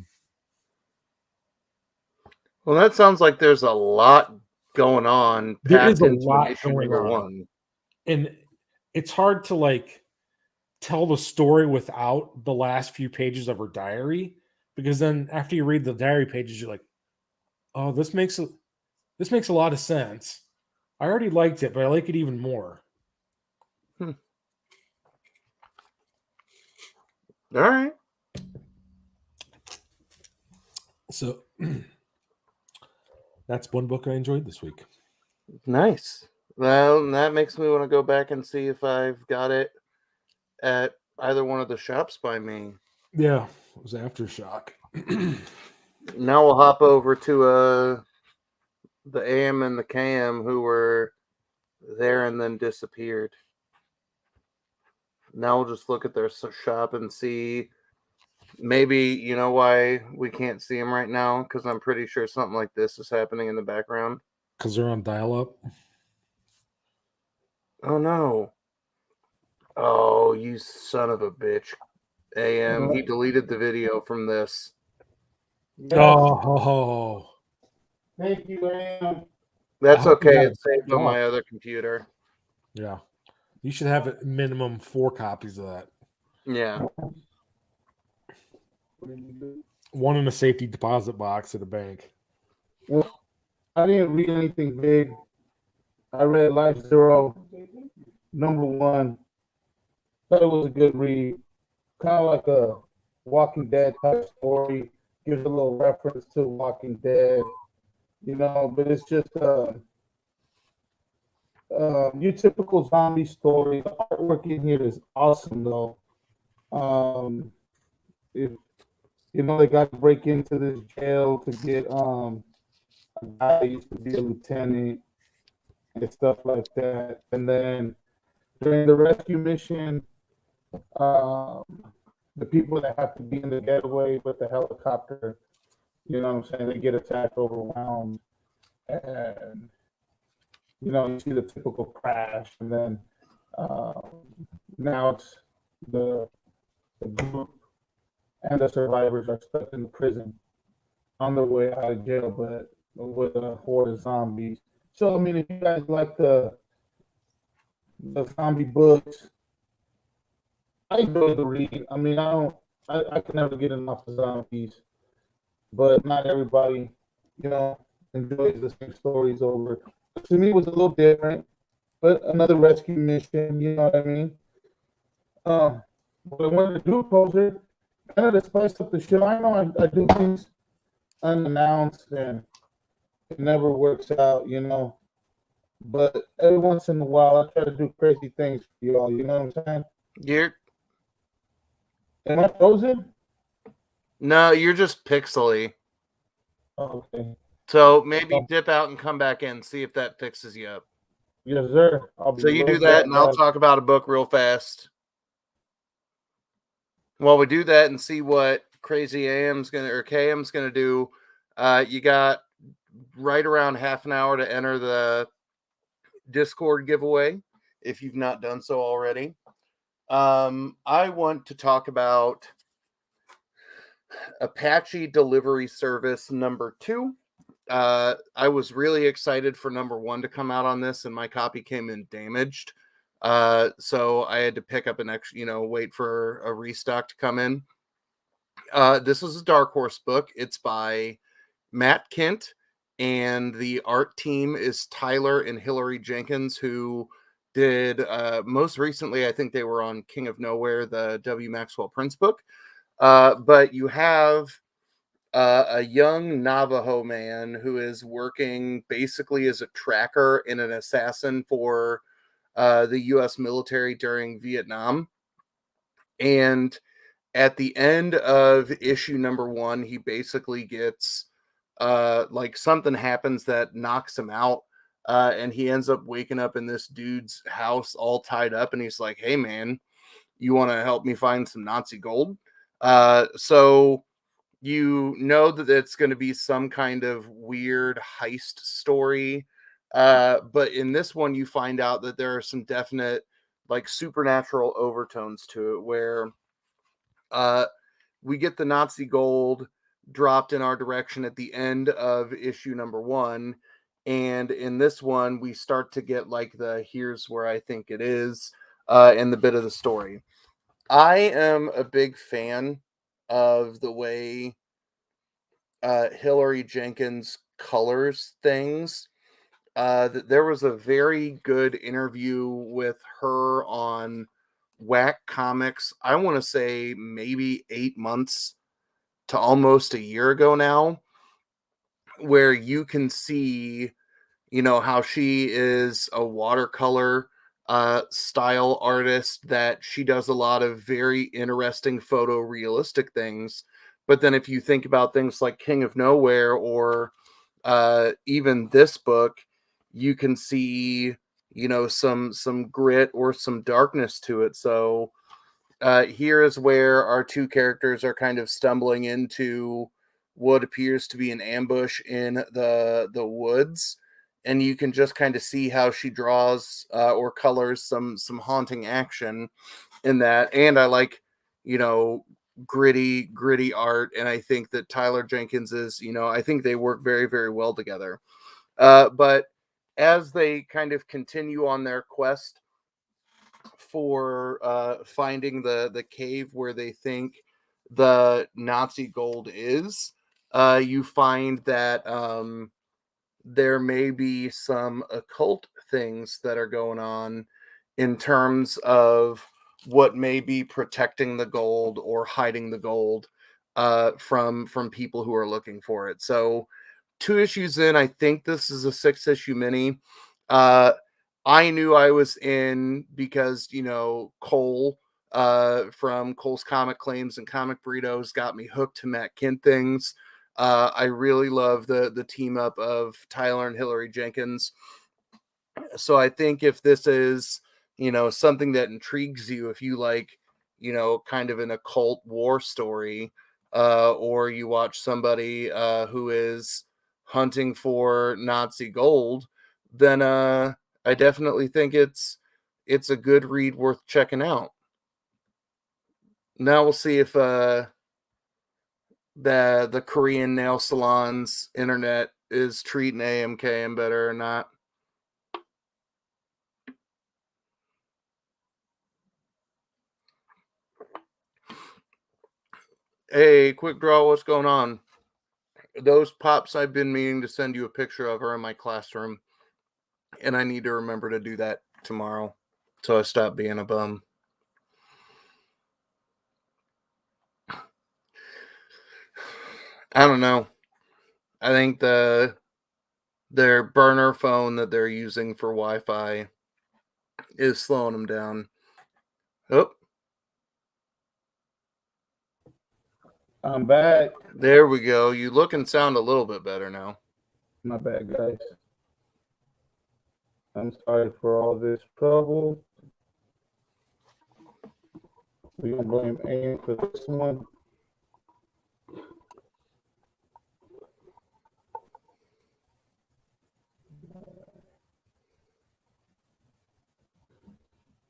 that sounds like there's a lot going on. There is a Into lot issue going number on. one. And it's hard to tell the story without the last few pages of her diary, because then after you read the diary pages, you're like, oh, this makes a lot of sense. I already liked it, but I like it even more. All right. So that's one book I enjoyed this week. Nice. Well, that makes me want to go back and see if I've got it at either one of the shops by me. Yeah, it was Aftershock. Now we'll hop over to the AM and the KM, who were there and then disappeared. Now we'll just look at their shop and see. Maybe you know why we can't see them right now? Because I'm pretty sure something like this is happening in the background. Because they're on dial-up. Oh no! Oh, you son of a bitch! AM, he deleted the video from this. Yes. Oh, Thank you, AM. That's I hope you okay. got It's saved on it. my other computer. yeah. You should have a minimum 4 copies of that. Yeah. What did you do? One in a safety deposit box at a bank. Well, I didn't read anything big. I read Life Zero, #1. Thought it was a good read. Kind of like a Walking Dead type story. Gives a little reference to Walking Dead, but it's just your typical zombie story. The artwork in here is awesome, though. If they got to break into this jail to get a guy that used to be a lieutenant and stuff like that. And then during the rescue mission, the people that have to be in the getaway with the helicopter, they get attacked, overwhelmed, and you see the typical crash, and then now it's the group and the survivors are stuck in the prison on their way out of jail, but with a horde of zombies. So, I mean, if you guys like the zombie books, I enjoy the read. I mean, I can never get enough of zombies, but not everybody, enjoys the same stories over. To me, it was a little different, but another rescue mission, you know what I mean? What I wanted to do, Poser, kind of to spice up the show. I know I do things unannounced and it never works out, but every once in a while, I try to do crazy things for y'all, you know what I'm saying? You're Am I frozen? no, you're just pixely. Oh, okay. So maybe dip out and come back in, see if that fixes you up. Yes, sir. I'll be So you right do that, back, and I'll guys. talk about a book real fast. While we do that and see what Crazy AM's or KM's gonna do, you got right around half an hour to enter the Discord giveaway if you've not done so already. I want to talk about Apache Delivery Service #2. I was really excited for #1 to come out on this, and my copy came in damaged. So I had to pick up an extra, wait for a restock to come in. This is a Dark Horse book. It's by Matt Kent, and the art team is Tyler and Hillary Jenkins, who did most recently, I think they were on King of Nowhere, the W. Maxwell Prince book. But you have a young Navajo man who is working basically as a tracker and an assassin for the U.S. military during Vietnam. And at the end of issue #1, he basically gets like something happens that knocks him out. And he ends up waking up in this dude's house all tied up. And he's like, hey, man, you want to help me find some Nazi gold? So you know that it's going to be some kind of weird heist story. But in this one, you find out that there are some definite like supernatural overtones to it, where we get the Nazi gold dropped in our direction at the end of issue #1. And in this one, we start to get like the here's where I think it is and the bit of the story. I am a big fan of the way Hillary Jenkins colors things. There was a very good interview with her on Whack Comics. I want to say maybe 8 months to almost a year ago now, where you can see, how she is a watercolor style artist, that she does a lot of very interesting photorealistic things. But then if you think about things like King of Nowhere or even this book, you can see, some grit or some darkness to it. So here is where our two characters are kind of stumbling into what appears to be an ambush in the woods, and you can just kind of see how she draws or colors some haunting action in that. And I like, gritty art, and I think that Tyler Jenkins is, I think they work very, very well together. But as they kind of continue on their quest for finding the cave where they think the Nazi gold is, you find that there may be some occult things that are going on in terms of what may be protecting the gold or hiding the gold from people who are looking for it. So 2 issues in, I think this is a 6-issue mini. I knew I was in because, Cole from Cole's Comic Claims and Comic Burritos got me hooked to Matt Kent things. I really love the team up of Tyler and Hillary Jenkins. So I think if this is, something that intrigues you, if you like, kind of an occult war story, or you watch somebody who is hunting for Nazi gold, then I definitely think it's a good read worth checking out. Now we'll see if the Korean nail salon's internet is treating AMKM better or not. Hey, quick draw, what's going on? Those pops I've been meaning to send you a picture of are in my classroom, and I need to remember to do that tomorrow so I stop being a bum. I don't know. I think their burner phone that they're using for Wi-Fi is slowing them down. Oh, I'm back. there we go. You look and sound a little bit better now. My bad, guys. I'm sorry for all this trouble. We're going to blame Aim for this one.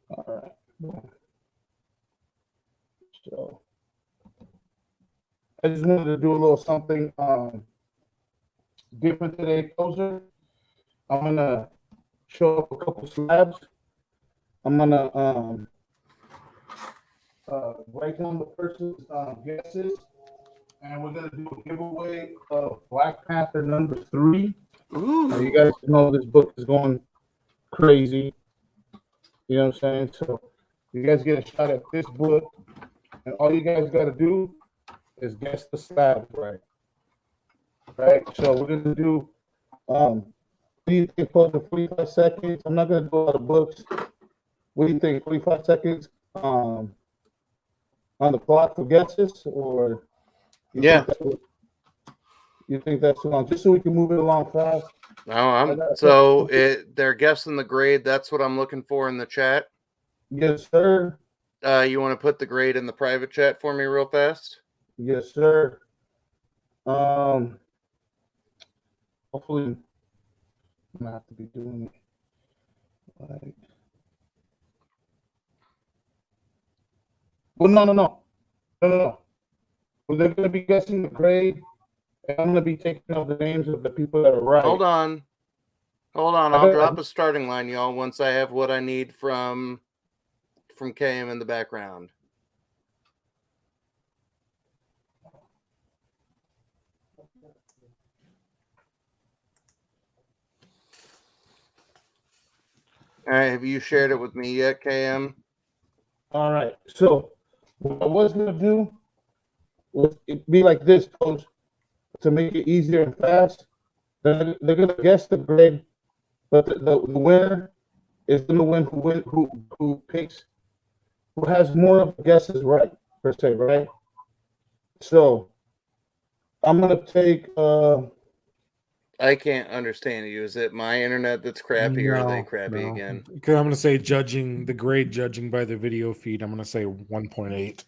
All right. So I just wanted to do a little something different today, Poser. I'm going to show up a couple slabs. I'm going to write down the person's guesses, and we're going to do a giveaway of Black Panther #3. Ooh. Now, you guys know this book is going crazy. You know what I'm saying? So you guys get a shot at this book, and all you guys got to do is guess the slab right. Right? So we're going to do, what do you think, for the 45 seconds? I'm not going to do a lot of books. What do you think, 45 seconds on the clock for guesses, or you Yeah. think that's too long? Just so we can move it along fast. No, they're guessing the grade. That's what I'm looking for in the chat. Yes, sir. You want to put the grade in the private chat for me real fast? Yes, sir. Hopefully, I'm gonna have to be doing it like. Well, no. Well, they're gonna be guessing the grade, and I'm gonna be taking out the names of the people that are right. Hold on. I'll drop a starting line, y'all, once I have what I need from KM in the background. All right, have you shared it with me yet, KM? All right. So what I was gonna do was it be like this, Coach, to make it easier and fast. They're gonna guess the grade, but the winner is gonna win who picks, who has more of the guesses right, per se, right? So I'm gonna take I can't understand you. Is it my internet that's crappy, or are they crappy again? Because I'm going to say the grade judging by the video feed, I'm going to say 1.8.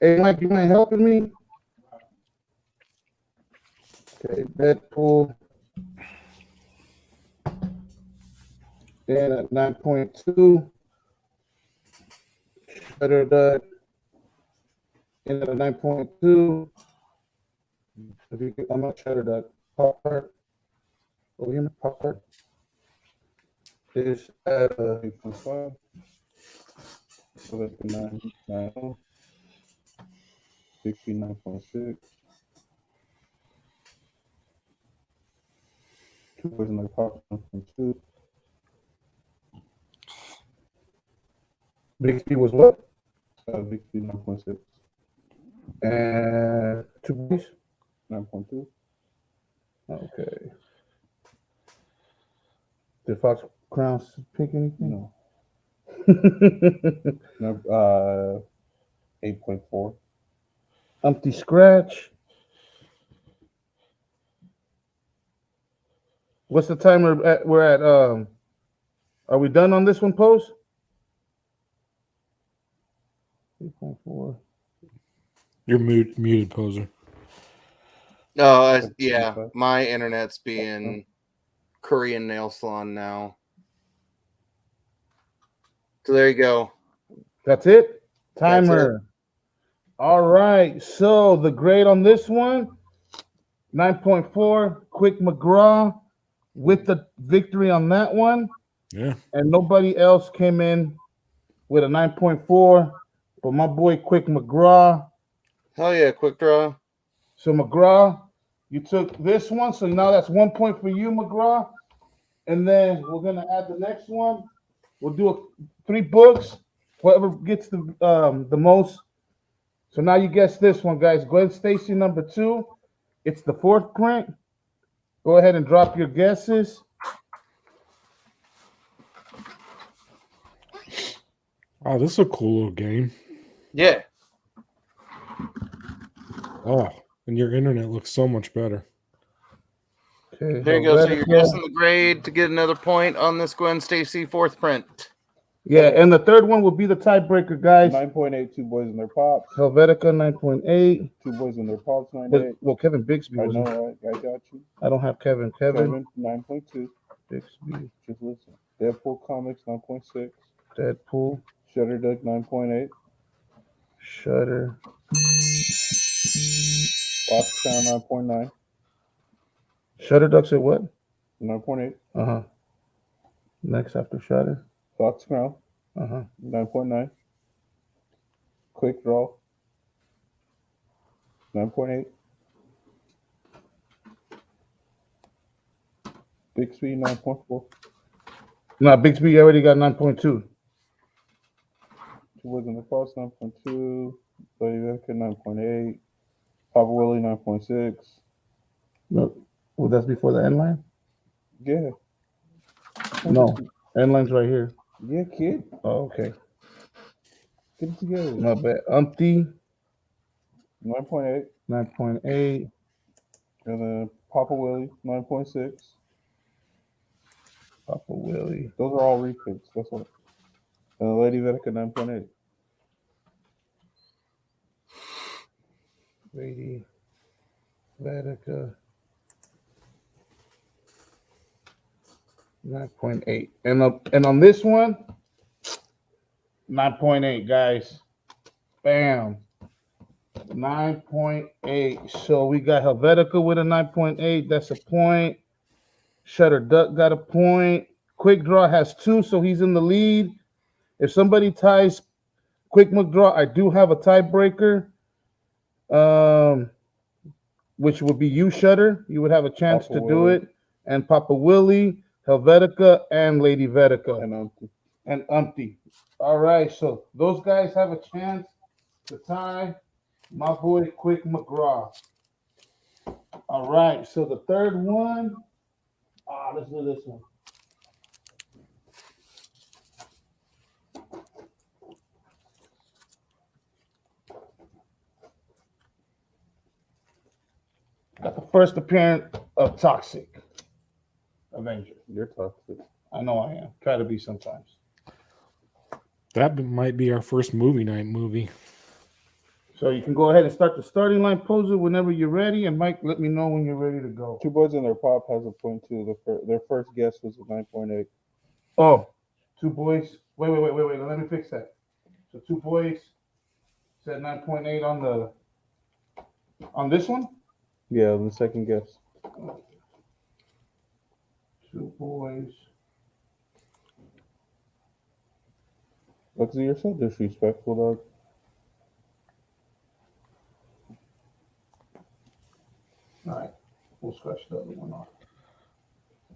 Hey, Mike, you mind helping me? Okay, Deadpool. Then at 9.2. Shredder Dud. And at 9.2. I'm not Shredder Dud. Pop Art. Oh, you know Pop Art. is at 8.5. So that's 9.90. 69.6. Two boys in their pops 1.2. Bixby was what? Bixby 9.6. And two boys? 9.2. Okay. Did Fox Crowns pick anything? No. No, 8.4. Umptyscratch. What's the timer we're at? Are we done on this one, Pose? 8.4. You're muted, Poser. Oh, yeah. My internet's being Korean nail salon now. So there you go. That's it? That's Timer. it. All right. So the grade on this one, 9.4. Quick McGraw with the victory on that one. Yeah. And nobody else came in with a 9.4. But my boy Quick McGraw. Hell yeah, quick draw. So McGraw, you took this one. So now that's 1 point for you, McGraw. And then we're gonna add the next one. We'll do 3 books. Whoever gets the most. So now you guess this one, guys. Gwen Stacy number 2. It's the 4th print. Go ahead and drop your guesses. Oh, this is a cool little game. Yeah. Oh, and your internet looks so much better. Okay. There you go. So you're guessing the grade to get another point on this Gwen Stacy 4th print. Yeah, and the third one will be the tiebreaker, guys. 9.8, two boys in their pops. Helvetica 9.8. Two boys in their pops, 9.8. Well, Kevin Bixby. I know, I got you. I don't have Kevin. Kevin 9.2. Bixby. Just listen. Deadpool Comics 9.6. Deadpool. Shutter Duck 9.8. Shutter. Foxtown 9.9. Shutter Ducks at what? 9.8. Uh-huh. Next after Shutter. Fox Crown Uh-huh. 9.9. Quick Draw 9.8. Bixby 9.4. No, Bixby already got 9.2. Two Boys in the Cross 9.2. Lady Vecca 9.8. Papa Willie 9.6. No, well, that's before the end line? Yeah. No, end line's right here. Yeah, kid. Oh, okay. Get it together. My bad. Umpty 9.8. 9.8. And then Papa Willie 9.6. Papa Willie. Those are all reprints. That's what. And Lady Vecca 9.8. Lady Vatica 9.8. And on this one, 9.8, guys. Bam. 9.8. So we got Helvetica with a 9.8. That's a point. Shutter Duck got a point. Quick Draw has 2, so he's in the lead. If somebody ties Quick McDraw, I do have a tiebreaker. Which would be you, Shutter. You would have a chance Papa to do Willie. it. And Papa Willie, Helvetica, and Lady Vetica. And Umpty. All right, so those guys have a chance to tie my boy Quick McGraw. All right, so the third one. Let's do this one. Got the first appearance of Toxic Avenger. You're toxic. I know I am. Try to be sometimes. That might be our first movie night movie. So you can go ahead and start the starting line, Poser, whenever you're ready. And Mike, let me know when you're ready to go. Two Boys in their pop has a point too. Their first guess was a 9.8. Oh, two boys. Wait. Let me fix that. So two boys said 9.8 on this one? Yeah, the second guess. 2 boys Bugsy, you're so disrespectful, dog. All right, we'll scratch the other one off.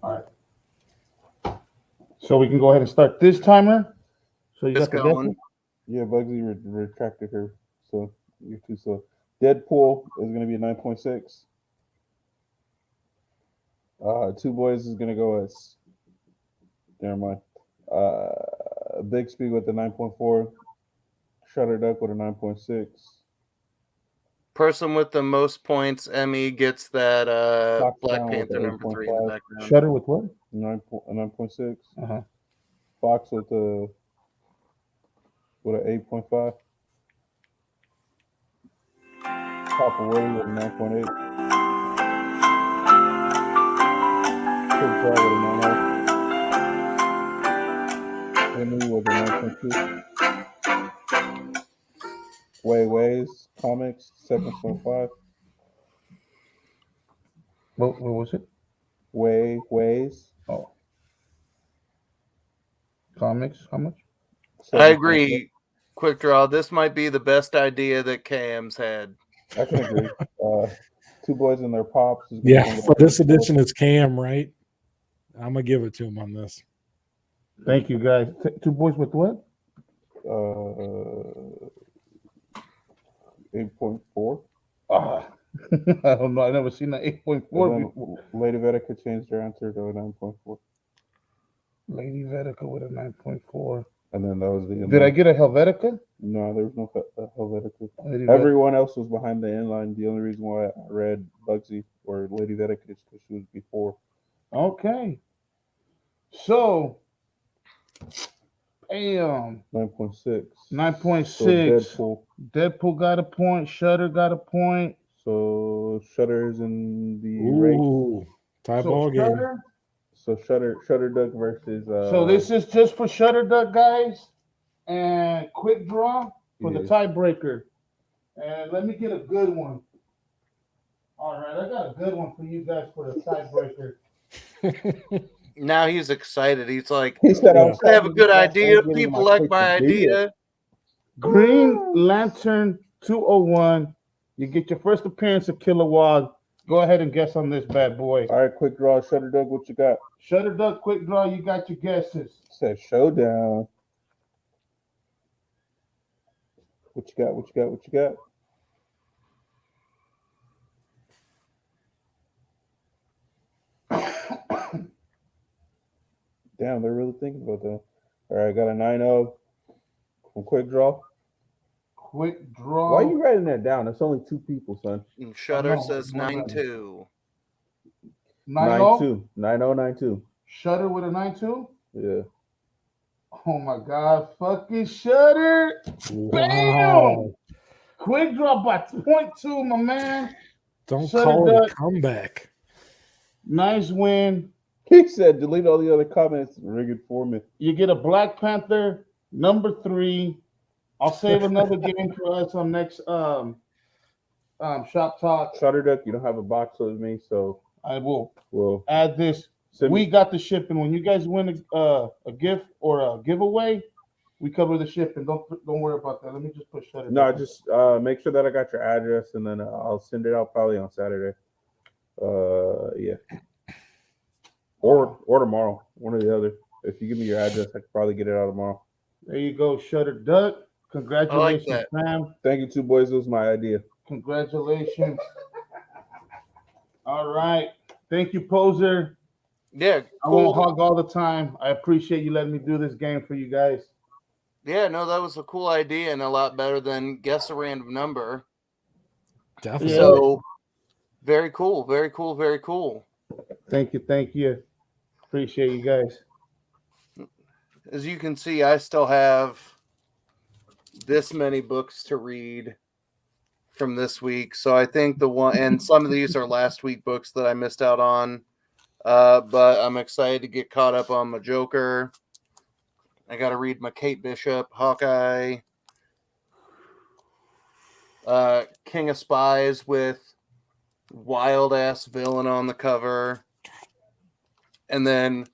All right. So we can go ahead and start this timer. So you Just got the going. Deadpool? Yeah, Bugsy retracted her, so you're too slow. Deadpool is going to be a 9.6. Two Boys is going to go as. Never mind. Bixby with a 9.4. Shutter Duck with a 9.6. Person with the most points, Emmy, gets that Fox Black Brown with Panther the number 3 in the 8.5. background. Shutter with what? 9.6. Uh-huh. Fox with an 8.5. Papa Woody with a 9.8. Quick Draw with a 9.0. Emmy with a 9.2. Ways Comics 7.5. What was it? Ways. Oh. Comics, how much? I agree. Quick Draw. This might be the best idea that KM's had. I can agree. Two Boys and Their Pops. Is Yeah, gonna for this edition, it's Cam, right? I'm gonna give it to him on this. Thank you, guys. Two Boys with what? 8.4. I don't know. I never seen that 8.4 before. Lady Vetica changed her answer to a 9.4. Lady Vetica with a 9.4. And then that was the. Did I get a Helvetica? No, there was no Helvetica. Lady Everyone else was behind the inline. The only reason why I read Bugsy or Lady Vetica is because she was before. Okay. So, bam. 9.6. 9.6. So Deadpool. Deadpool got a point. Shutter got a point. So Shutter's in the race. Ooh, tie ball game. Shutter. So Shutter Duck versus. So this is just for Shutter Duck, guys, and Quick Draw for the tiebreaker. And let me get a good one. All right, I got a good one for you guys for the tiebreaker. Now he's excited. He's like, He said, I have a good idea. People like my idea. Green Lantern 201. You get your first appearance of Kilowog. Go ahead and guess on this bad boy. All right, Quick Draw, Shutter Duck, what you got? Shutter Duck, Quick Draw, you got your guesses. Said Showdown. What you got? What you got? What you got? Damn, they're really thinking about that. All right, I got a 9-0 from Quick Draw. Quick Draw. Why are you writing that down? It's only two people, son. And Shutter No, says no, 9-2. 9-0? 9-0. Shutter with a 9-2? Yeah. Oh my God, fucking Shutter. Wow. Bam! Quick Draw by 0.2, my man. Don't Shutter call it a Duck. comeback. Nice win. He said, delete all the other comments. Ring it for me. You get a Black Panther number 3. I'll save another game for us on next Shop Talk. Shutter Duck, you don't have a box with me, so I will we'll add this. We got the shipping. When you guys win a gift or a giveaway, we cover the shipping. Don't worry about that. Let me just put Shutter. No, just make sure that I got your address, and then I'll send it out probably on Saturday. Yeah, or tomorrow, one or the other. If you give me your address, I could probably get it out tomorrow. There you go, Shutter Duck. Congratulations, I like fam. Thank you, two boys. It was my idea. Congratulations. All right. Thank you, Poser. Yeah, I cool. won't hog all the time. I appreciate you letting me do this game for you guys. Yeah, no, that was a cool idea and a lot better than guess a random number. Definitely. So, very cool, very cool, very cool. Thank you. Appreciate you guys. As you can see, I still have this many books to read from this week. So I think the one, and some of these are last week books that I missed out on. But I'm excited to get caught up on my Joker. I got to read my Kate Bishop, Hawkeye, King of Spies with wild ass villain on the cover, and then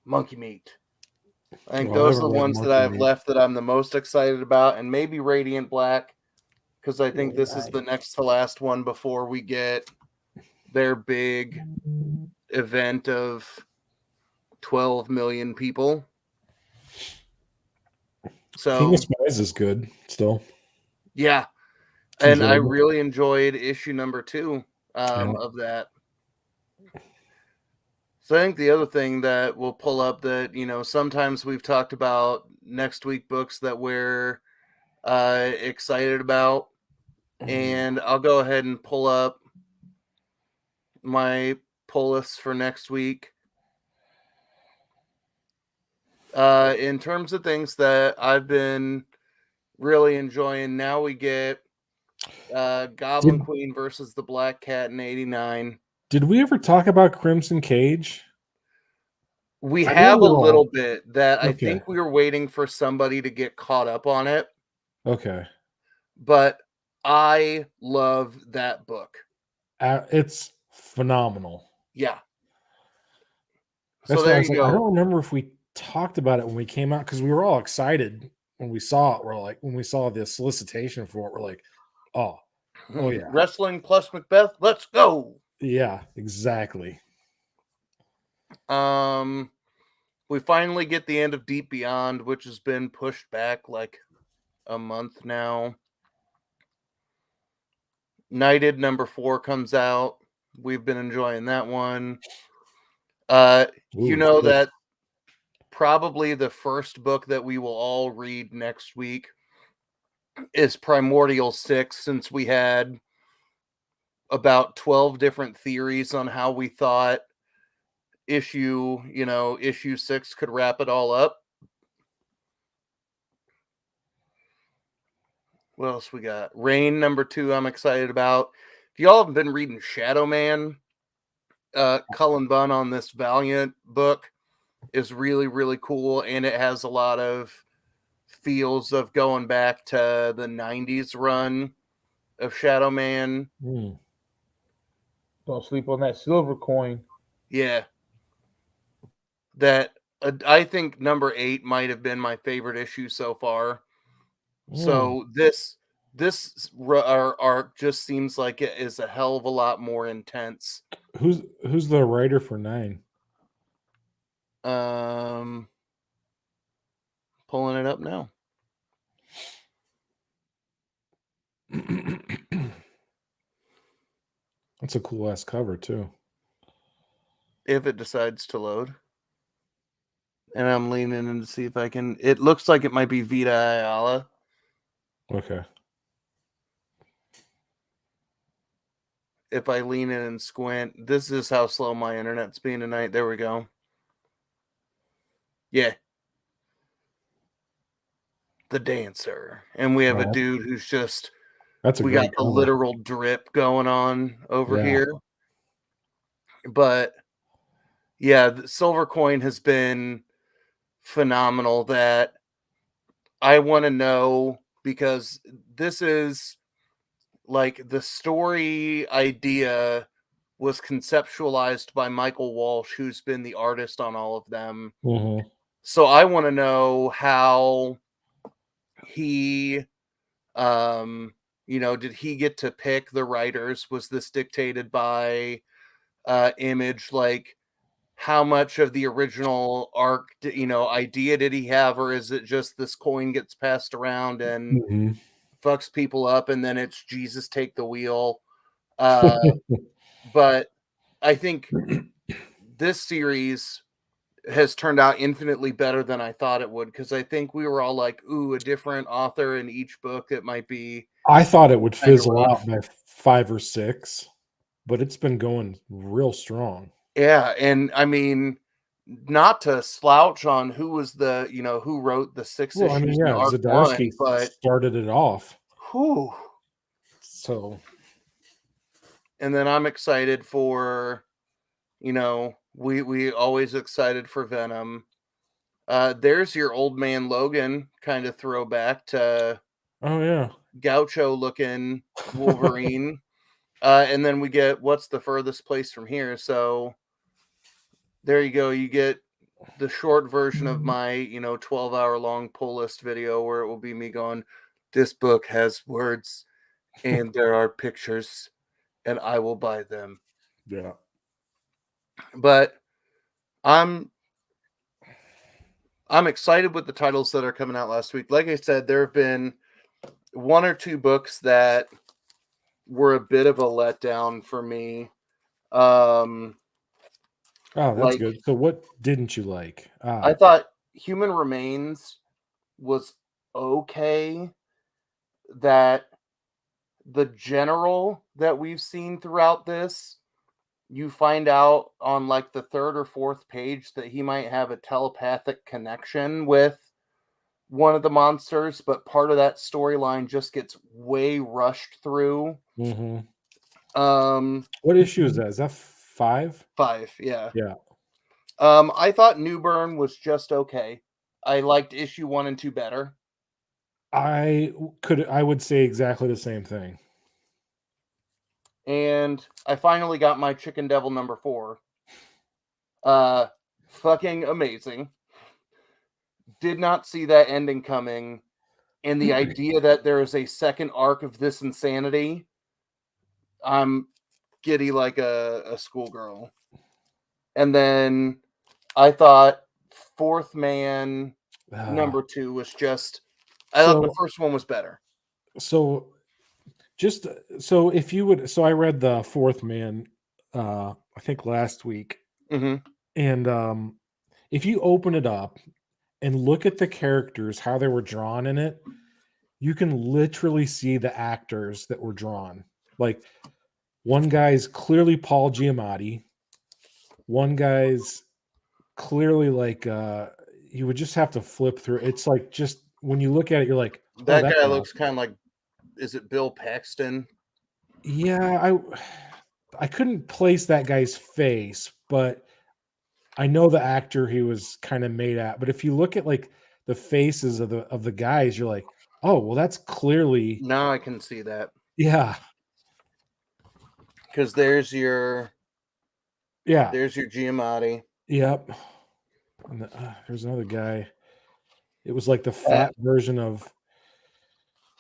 Monkey Meat. I think Well, I those are haven't the read ones that Mark I've Reed. left that I'm the most excited about, and maybe Radiant Black, because I think this is the next to last one before we get their big event of 12 million people. So King of Spies is good still. yeah, It's and I enjoyable. really enjoyed issue number 2 Yeah. of that. So I think the other thing that we'll pull up that, sometimes we've talked about next week books that we're excited about, and I'll go ahead and pull up my pull list for next week. In terms of things that I've been really enjoying, now we get Goblin Queen versus the Black Cat in 89. Did we ever talk about Crimson Cage? We I have a know we're little all- bit that I Okay. think we were waiting for somebody to get caught up on it, Okay. but I love that book. It's phenomenal. Yeah. That's So why I there was you like, I go. don't remember if we talked about it when we came out because we were all excited when we saw it. We're like, when we saw the solicitation for it, we're like, oh yeah. Wrestling plus Macbeth, let's go. Yeah, exactly. We finally get the end of Deep Beyond, which has been pushed back like a month now. Knighted number 4 comes out. We've been enjoying that one. That probably the first book that we will all read next week is Primordial 6, since we had about 12 different theories on how we thought issue 6 could wrap it all up. What else we got? Rain number 2 I'm excited about. If y'all haven't been reading Shadow Man, Cullen Bunn on this Valiant book is really, really cool, and it has a lot of feels of going back to the 90s run of Shadow Man. Don't sleep on that silver coin. Yeah. That I think number 8 might have been my favorite issue so far. So this arc just seems like it is a hell of a lot more intense. Who's the writer for 9? Pulling it up now. That's a cool ass cover too. If it decides to load. And I'm leaning in to see if I can. It looks like it might be Vita Ayala. Okay. If I lean in and squint, this is how slow my internet's being tonight. There we go. Yeah. The Dancer. And we have a dude who's just... we got the literal drip going on over here. But yeah, the Silver Coin has been phenomenal. That I want to know, because this is like the story idea was conceptualized by Michael Walsh, who's been the artist on all of them. So I want to know how he did he get to pick the writers? Was this dictated by Image? Like, how much of the original arc idea did he have, or is it just this coin gets passed around and fucks people up and then it's Jesus take the wheel? But I think this series has turned out infinitely better than I thought it would, because I think we were all like, ooh, a different author in each book. It might be... I thought it would fizzle out by 5 or 6, but it's been going real strong. Yeah, and I mean, not to slouch on who was the, who wrote the 6 issues. I mean, yeah, Zdarsky started it off. Whew. So, and then I'm excited for, we always excited for Venom. There's your Old Man Logan kind of throwback to Gaucho looking Wolverine. And then we get What's the Furthest Place from Here. So there you go. You get the short version of my 12-hour long pull list video where it will be me going, this book has words and there are pictures and I will buy them. Yeah. But I'm excited with the titles that are coming out last week. Like I said, there have been one or two books that were a bit of a letdown for me. Oh, that's like, good. So what didn't you like? I thought Human Remains was okay. That the general that we've seen throughout this, you find out on like the third or fourth page that he might have a telepathic connection with one of the monsters, but part of that storyline just gets way rushed through. Mhm. What issue is that? Is that 5? 5, yeah. Yeah. I thought Newburn was just okay. I liked issue 1 and 2 better. I would say exactly the same thing. And I finally got my Chicken Devil number 4. Fucking amazing. Did not see that ending coming. And the idea that there is a second arc of this insanity, I'm giddy like a schoolgirl. And then I thought Fourth Man number 2 was just, I thought the first one was better. So if you would, so I read the Fourth Man, I think last week. Mm-hmm. And if you open it up and look at the characters, how they were drawn in it, you can literally see the actors that were drawn. Like, one guy's clearly Paul Giamatti. One guy's clearly like you would just have to flip through. It's like, just when you look at it, you're like, that guy looks kind of like, is it Bill Paxton? Yeah, I couldn't place that guy's face, but I know the actor he was kind of made at. But if you look at like the faces of the guys, you're like, oh, well, that's clearly. Now I can see that. Yeah. Because there's your Giamatti. Yep. And there's another guy. It was like the fat version of,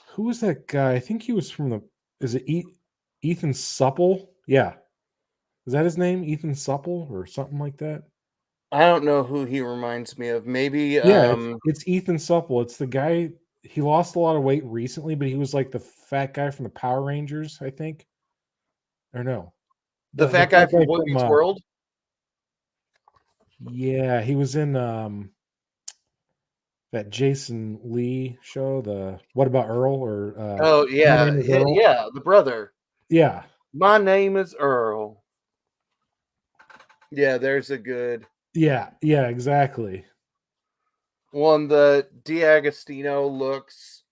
who was that guy? I think he was from is it Ethan Supple? Yeah. Is that his name? Ethan Supple or something like that? I don't know who he reminds me of. Maybe yeah, it's Ethan Supple. It's the guy, he lost a lot of weight recently, but he was like the fat guy from the Power Rangers, I think. Or no. The fat guy from Boy Meets World? Yeah, he was in that Jason Lee show, the What About Earl? Or oh yeah, yeah, the brother. Yeah. My name is Earl. Yeah, there's a good. Yeah, exactly. One, the D'Agostino looks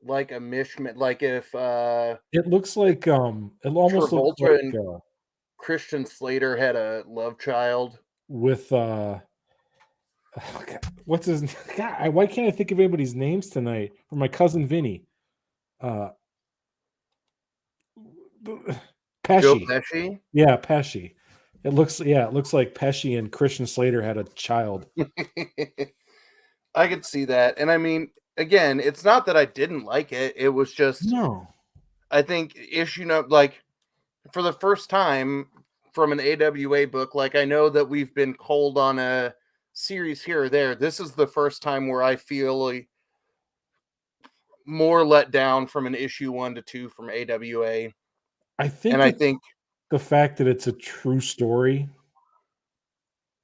like a mishmash, like if it looks like it almost Travolta looks like, and Christian Slater had a love child with what's his God, why can't I think of anybody's names tonight? For my cousin Vinny. Pesci. Joe Pesci? Yeah, Pesci. It looks like Pesci and Christian Slater had a child. I could see that. And I mean, again, it's not that I didn't like it. It was just, no. I think like, for the first time from an AWA book, like, I know that we've been cold on a series here or there. This is the first time where I feel like more let down from an issue 1 to 2 from AWA. I think the fact that it's a true story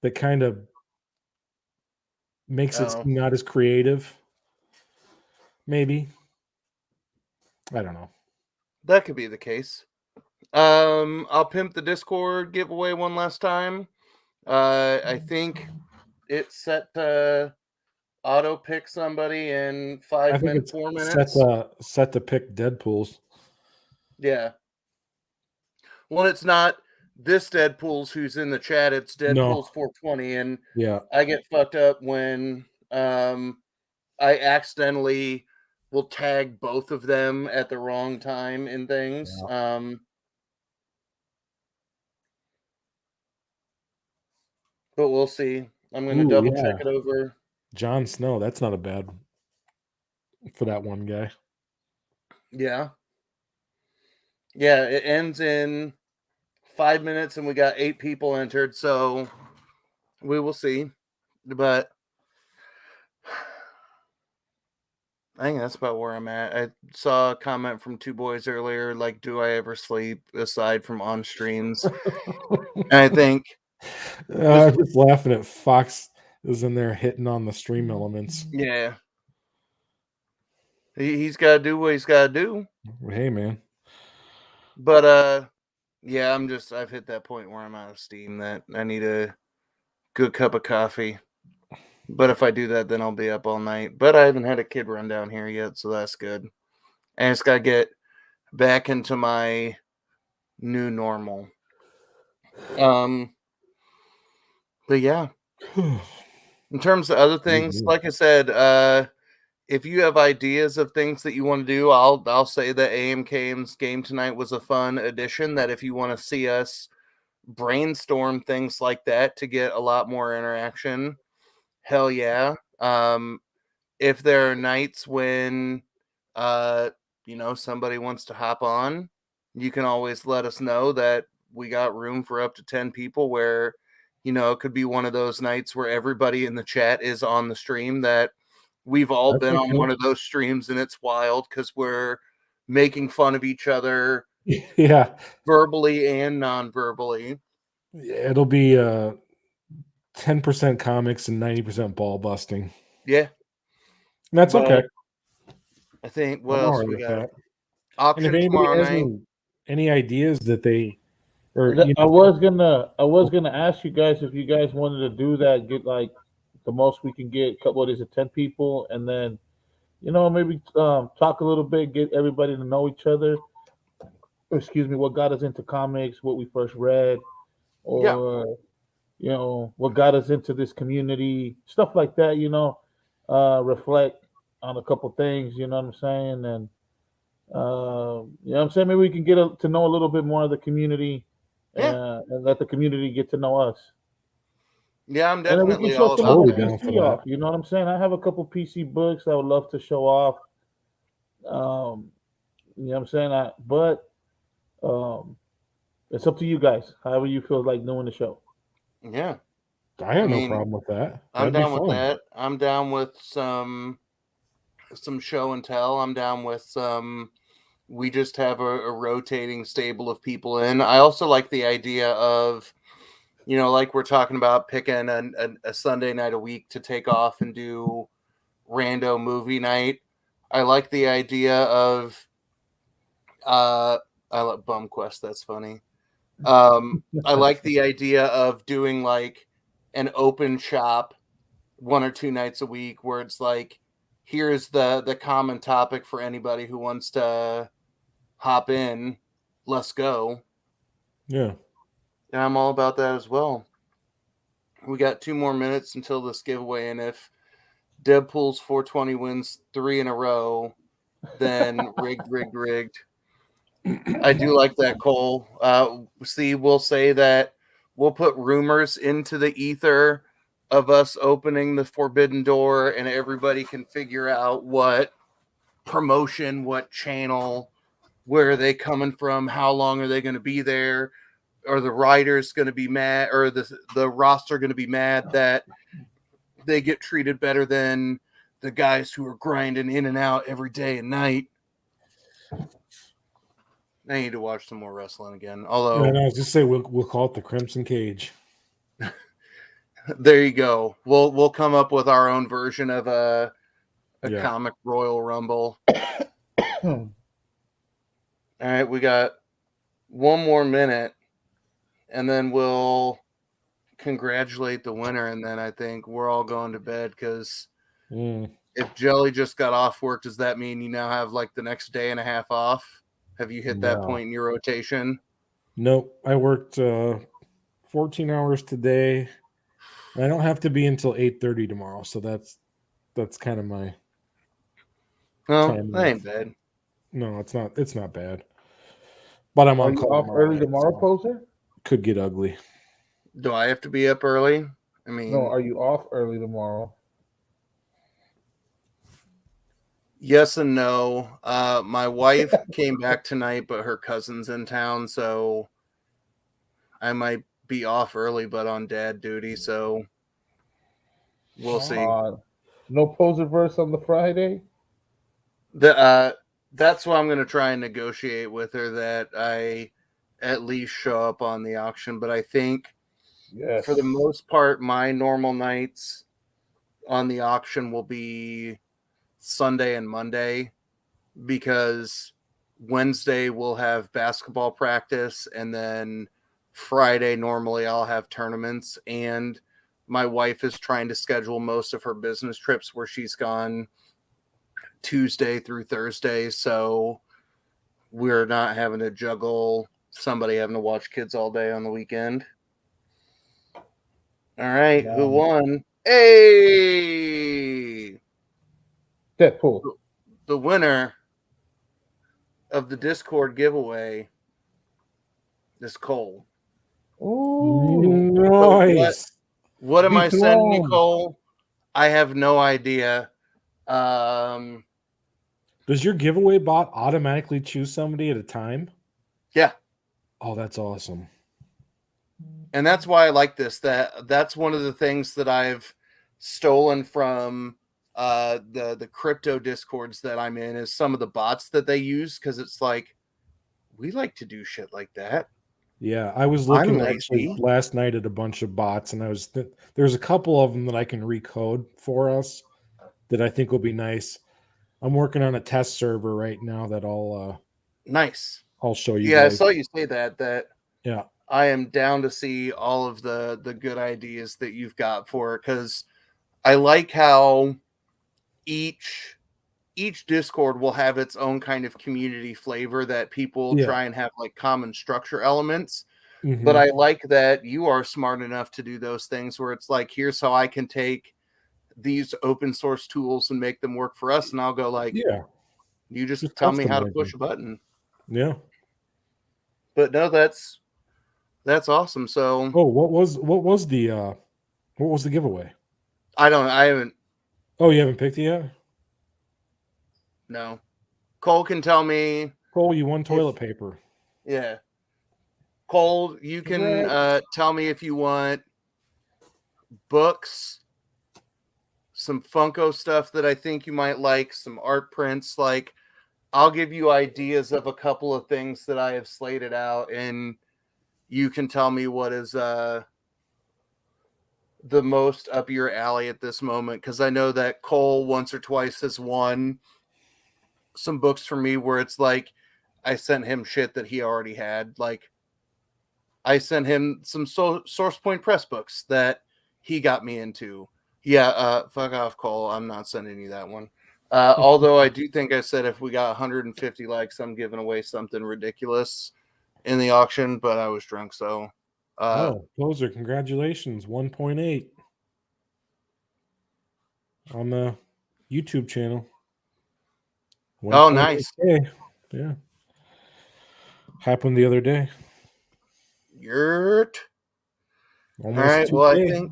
that kind of makes it seem not as creative. Maybe. I don't know. That could be the case. I'll pimp the Discord giveaway one last time. I think it's set to auto pick somebody in 5 minutes, 4 minutes. Set to pick Deadpool's. Yeah. Well, it's not this Deadpool's who's in the chat. It's Deadpool's 420, and yeah, I get fucked up when I accidentally will tag both of them at the wrong time in things. Yeah. But we'll see. I'm going to Ooh, double yeah. check it over. Jon Snow. That's not a bad for that one guy. Yeah. Yeah, it ends in 5 minutes and we got 8 people entered, so we will see. But I think that's about where I'm at. I saw a comment from 2 boys earlier, like, do I ever sleep aside from on streams? And I think I'm just laughing at Fox is in there hitting on the stream elements. yeah. He's got to do what he's got to do. Hey, man. But yeah, I've hit that point where I'm out of steam that I need a good cup of coffee. But if I do that, then I'll be up all night. But I haven't had a kid run down here yet, so that's good. And it's got to get back into my new normal. But yeah. In terms of other things, like I said, if you have ideas of things that you want to do, I'll say that AMKM's game tonight was a fun addition. That if you want to see us brainstorm things like that to get a lot more interaction, hell yeah. If there are nights when somebody wants to hop on, you can always let us know that we got room for up to 10 people where, it could be one of those nights where everybody in the chat is on the stream. That we've all been on one of those streams, and it's wild because we're making fun of each other, yeah, verbally and non-verbally. Yeah, it'll be 10% comics and 90% ball busting. Yeah, that's okay. I think what else we got? That. Auction tomorrow night. Any ideas that they? I was gonna ask you guys if you guys wanted to do that. Get like the most we can get. What is it? 10 people, and then maybe talk a little bit, get everybody to know each other. Excuse me, what got us into comics, what we first read, or what got us into this community, stuff like that. Reflect on a couple things. You know what I'm saying? And what I'm saying, maybe we can get to know a little bit more of the community, and let the community get to know us. Yeah, I'm definitely and we can show all some about of the that. PC off. You know what I'm saying? I have a couple PC books I would love to show off. You know what I'm saying? But it's up to you guys. However you feel like doing the show. Yeah, I have no problem with that. I'm down with that. I'm down with some show and tell. I'm down with some. We just have a rotating stable of people in. I also like the idea of, like we're talking about picking a Sunday night a week to take off and do rando movie night. I like the idea of, I like Bum Quest. That's funny. I like the idea of doing like an open shop 1 or 2 nights a week where it's like, here's the common topic for anybody who wants to hop in. Let's go. Yeah. And I'm all about that as well. We got 2 more minutes until this giveaway, and if Deadpool's 420 wins 3 in a row, then rigged. I do like that, Cole. We'll say that we'll put rumors into the ether of us opening the forbidden door, and everybody can figure out what promotion, what channel, where are they coming from, how long are they going to be there, are the writers going to be mad, or the roster going to be mad that they get treated better than the guys who are grinding in and out every day and night. I need to watch some more wrestling again. Although, I was just say we'll call it the Crimson Cage. There you go. We'll come up with our own version of a comic Royal Rumble. All right, we got 1 more minute, and then we'll congratulate the winner, and then I think we're all going to bed because if Jelly just got off work, does that mean you now have like the next day and a half off? Have you hit that point in your rotation? Nope. I worked 14 hours today. I don't have to be until 8:30 tomorrow, so that's kind of my. No, that ain't bad. No, it's not. It's not bad. But I'm on call off early tomorrow, Poser? Could get ugly. Do I have to be up early? I mean, No, are you off early tomorrow? yes and no. My wife came back tonight, but her cousin's in town, so I might be off early, but on dad duty, so we'll see. No Poserverse on the Friday? That's what I'm gonna try and negotiate with her, that I at least show up on the auction. But I think for the most part, my normal nights on the auction will be Sunday and Monday, because Wednesday we'll have basketball practice, and then Friday normally I'll have tournaments, and my wife is trying to schedule most of her business trips where she's gone Tuesday through Thursday, so we're not having to juggle somebody having to watch kids all day on the weekend. All right, who won? Hey! Deadpool. The winner of the Discord giveaway is Cole. Ooh. Nice. What am I sending you, Dethroned. Cole? I have no idea. Does your giveaway bot automatically choose somebody at a time? Yeah. Oh, that's awesome. And that's why I like this. That's one of the things that I've stolen from the crypto discords that I'm in, is some of the bots that they use, because it's like, we like to do shit like that. Yeah, I was looking actually last night at a bunch of bots, and there's a couple of them that I can recode for us that I think will be nice. I'm working on a test server right now that I'll show you. Yeah, guys. I saw you say that. Yeah, I am down to see all of the good ideas that you've got for it, because I like how each Discord will have its own kind of community flavor, that people try and have like common structure elements. Mm-hmm. But I like that you are smart enough to do those things where it's like, here's how I can take these open source tools and make them work for us. And I'll go like, you just tell me how to push a button. Yeah. But no, that's awesome. So, what was the giveaway? I haven't. Oh, you haven't picked it yet? No. Cole can tell me. Cole, you won toilet paper. Yeah. Cole, you can tell me if you want books, some Funko stuff that I think you might like, some art prints. Like, I'll give you ideas of a couple of things that I have slated out, and you can tell me what is the most up your alley at this moment. Because I know that Cole once or twice has won some books for me where it's like I sent him shit that he already had. Like, I sent him some Source Point Press books that he got me into. Yeah, fuck off, Cole. I'm not sending you that one. Although I do think I said if we got 150 likes, I'm giving away something ridiculous in the auction, but I was drunk, so. Poser, congratulations. 1.8 on the YouTube channel. Oh, nice. Yeah. Happened the other day. Yurt. All right. Well,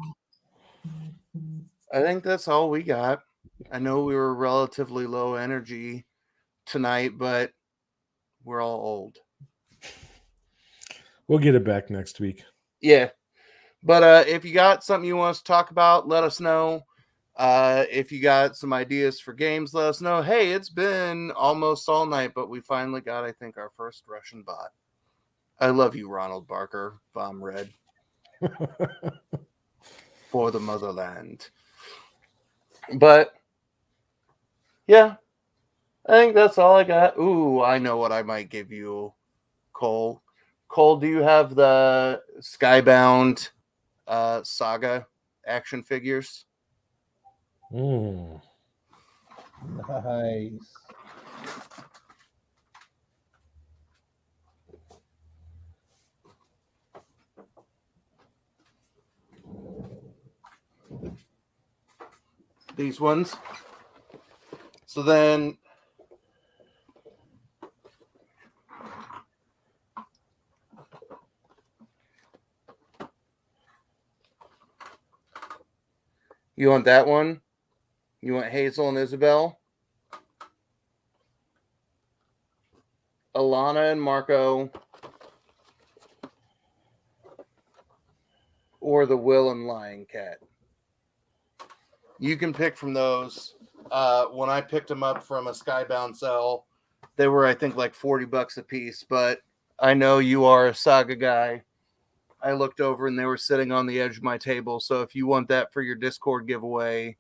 I think that's all we got. I know we were relatively low energy tonight, but we're all old. We'll get it back next week. Yeah. But if you got something you want us to talk about, let us know. If you got some ideas for games, let us know. Hey, it's been almost all night, but we finally got, I think, our first Russian bot. I love you, Ronald Barker, Bomb Red. For the motherland. But, yeah, I think that's all I got. Ooh, I know what I might give you, Cole. Cole, do you have the Skybound Saga action figures? Nice. These ones. So then You want that one? You want Hazel and Isabel? Alana and Marco? Or the Will and Lion Cat? You can pick from those. When I picked them up from a Skybound sale, they were, I think, like $40 a piece. But I know you are a Saga guy. I looked over and they were sitting on the edge of my table. So if you want that for your Discord giveaway,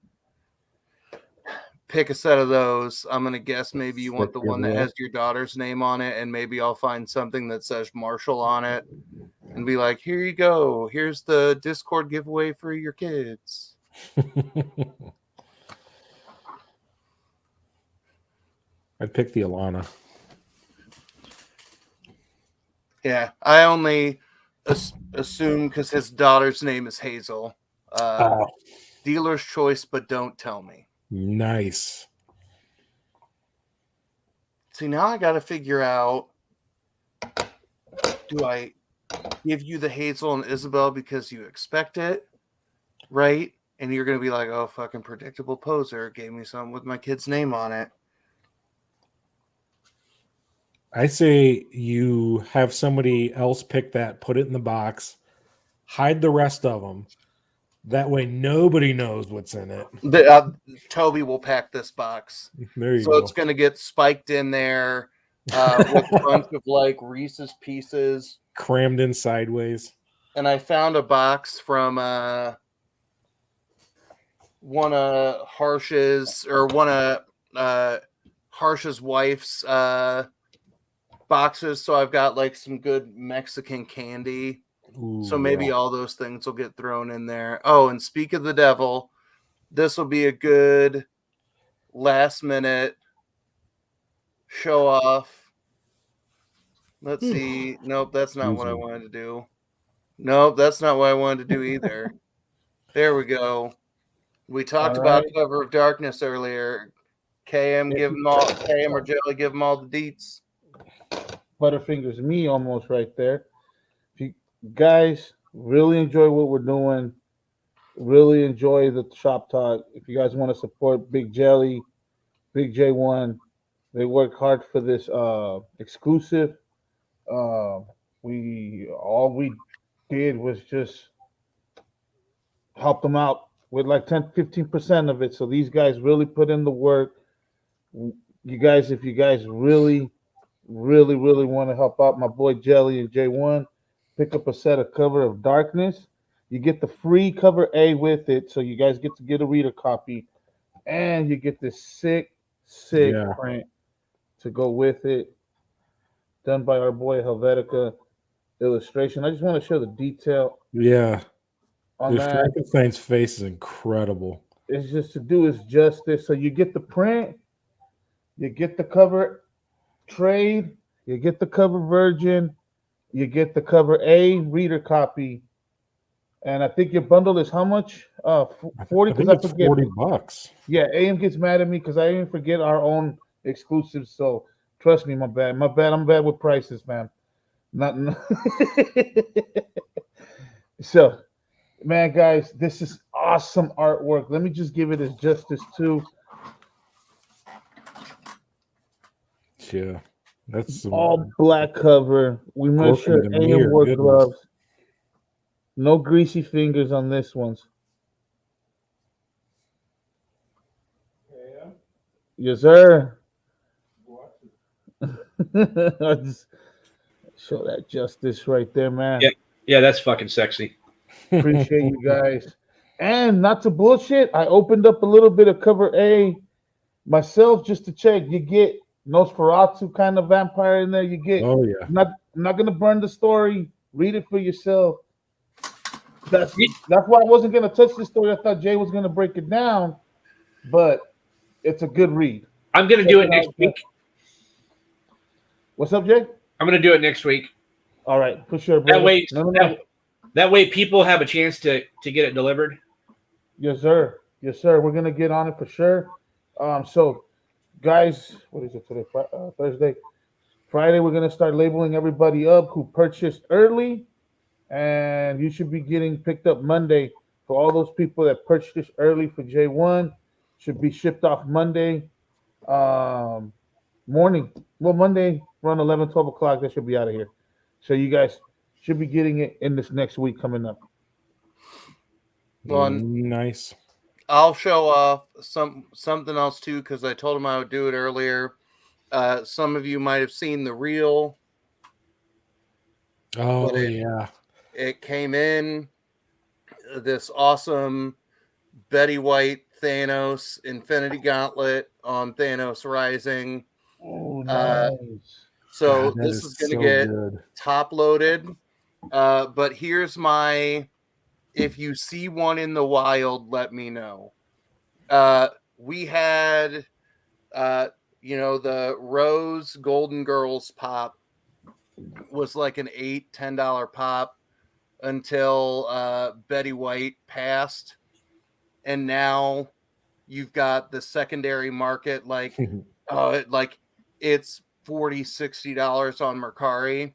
pick a set of those. I'm going to guess maybe you want the one that has your daughter's name on it, and maybe I'll find something that says Marshall on it and be like, here you go. Here's the Discord giveaway for your kids. I'd pick the Alana. Yeah, I only assume because his daughter's name is Hazel. Dealer's choice, but don't tell me. Nice. See, now I got to figure out, do I give you the Hazel and Isabel because you expect it, right? And you're going to be like, oh, fucking predictable poser gave me something with my kid's name on it. I say you have somebody else pick that, put it in the box, hide the rest of them. That way nobody knows what's in it. Toby will pack this box. There you go. So it's going to get spiked in there with a bunch of like Reese's Pieces. Crammed in sideways. And I found a box from one of Harsh's wife's boxes. So I've got like some good Mexican candy. Ooh, so maybe all those things will get thrown in there. Oh, and speak of the devil, this will be a good last minute show off. Let's see. Nope, that's not what I wanted to do. Nope, that's not what I wanted to do either. There we go. We talked about Cover of Darkness earlier. KM or Jelly give them all the deets. Butterfingers me almost right there. Guys, really enjoy what we're doing. Really enjoy the shop talk. If you guys want to support Big Jelly, Big J1, they work hard for this exclusive. All we did was just help them out with like 10-15% of it. So these guys really put in the work. You guys, if you guys really want to help out my boy Jelly and J1, pick up a set of Cover of Darkness. You get the free cover A with it, so you guys get to get a reader copy, and you get this sick print to go with it, done by our boy Helvetica. Illustration. I just want to show the detail. Yeah, on that. Frankenstein's face is incredible. It's just to do his justice. So you get the print, you get the cover trade, you get the cover virgin. You get the cover A reader copy, and I think your bundle is how much? 40. Because I forget. $40. Yeah, AM gets mad at me because I even forget our own exclusives. So trust me, my bad. I'm bad with prices, man. Nothing. So, man, guys, this is awesome artwork. Let me just give it its justice too. Yeah. That's all black cover. We make sure AM wore gloves. No greasy fingers on this one. Yeah. Yes, sir. I just show that justice right there, man. Yeah, that's fucking sexy. Appreciate you guys. And not to bullshit, I opened up a little bit of cover A myself just to check. You get Nosferatu kind of vampire in there. You get. Oh yeah. I'm not gonna burn the story. Read it for yourself. That's why I wasn't gonna touch the story. I thought Jay was gonna break it down, but it's a good read. I'm gonna do it next week. What's up, Jay? I'm gonna do it next week. All right, for sure, brother. That way people have a chance to get it delivered. Yes, sir. Yes, sir. We're gonna get on it for sure. So. Guys, what is it today? Thursday. Friday, we're going to start labeling everybody up who purchased early, and you should be getting picked up Monday. for all those people that purchased this early for J1. Should be shipped off Monday morning. Well, Monday around 11, 12 o'clock. That should be out of here. So you guys should be getting it in this next week coming up. Well, Nice. I'll show off something else too, because I told him I would do it earlier. Some of you might have seen the reel. Oh, yeah. It came in this awesome Betty White Thanos Infinity Gauntlet on Thanos Rising. Oh, nice. So God, this is going to so get good. top loaded. But here's my, if you see one in the wild, let me know. We had, the Rose Golden Girls pop was like an $8-10 pop until Betty White passed. And now you've got the secondary market, like, it's $40-60 on Mercari.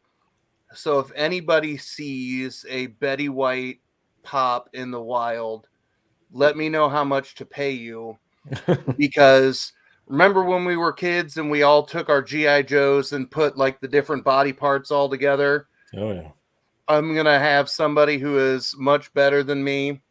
So if anybody sees a Betty White pop in the wild, let me know how much to pay you. Because remember when we were kids and we all took our G.I. Joes and put like the different body parts all together? Oh, yeah. I'm going to have somebody who is much better than me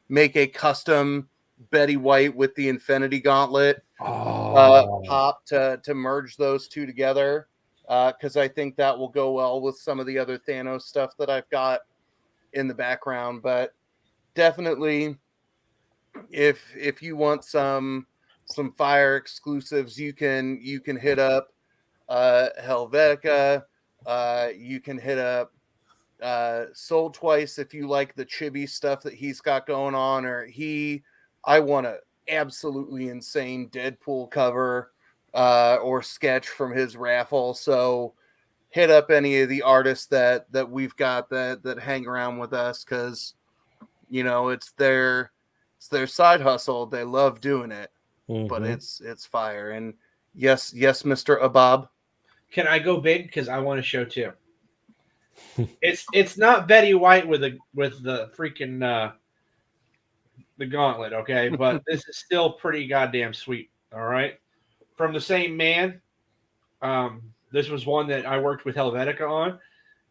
make a custom Betty White with the Infinity Gauntlet pop to merge those two together, because I think that will go well with some of the other Thanos stuff that I've got in the background. But definitely, if you want some fire exclusives, you can hit up Helvetica. You can hit up Sold Twice if you like the chibi stuff that he's got going on, or I want a absolutely insane Deadpool cover or sketch from his raffle. So hit up any of the artists that we've got that hang around with us, because it's their side hustle. They love doing it. But it's fire. And yes, Mr. Abab. Can I go big? Because I want to show too. It's not Betty White with the freaking the gauntlet, okay? But this is still pretty goddamn sweet. All right, from the same man. This was one that I worked with Helvetica on,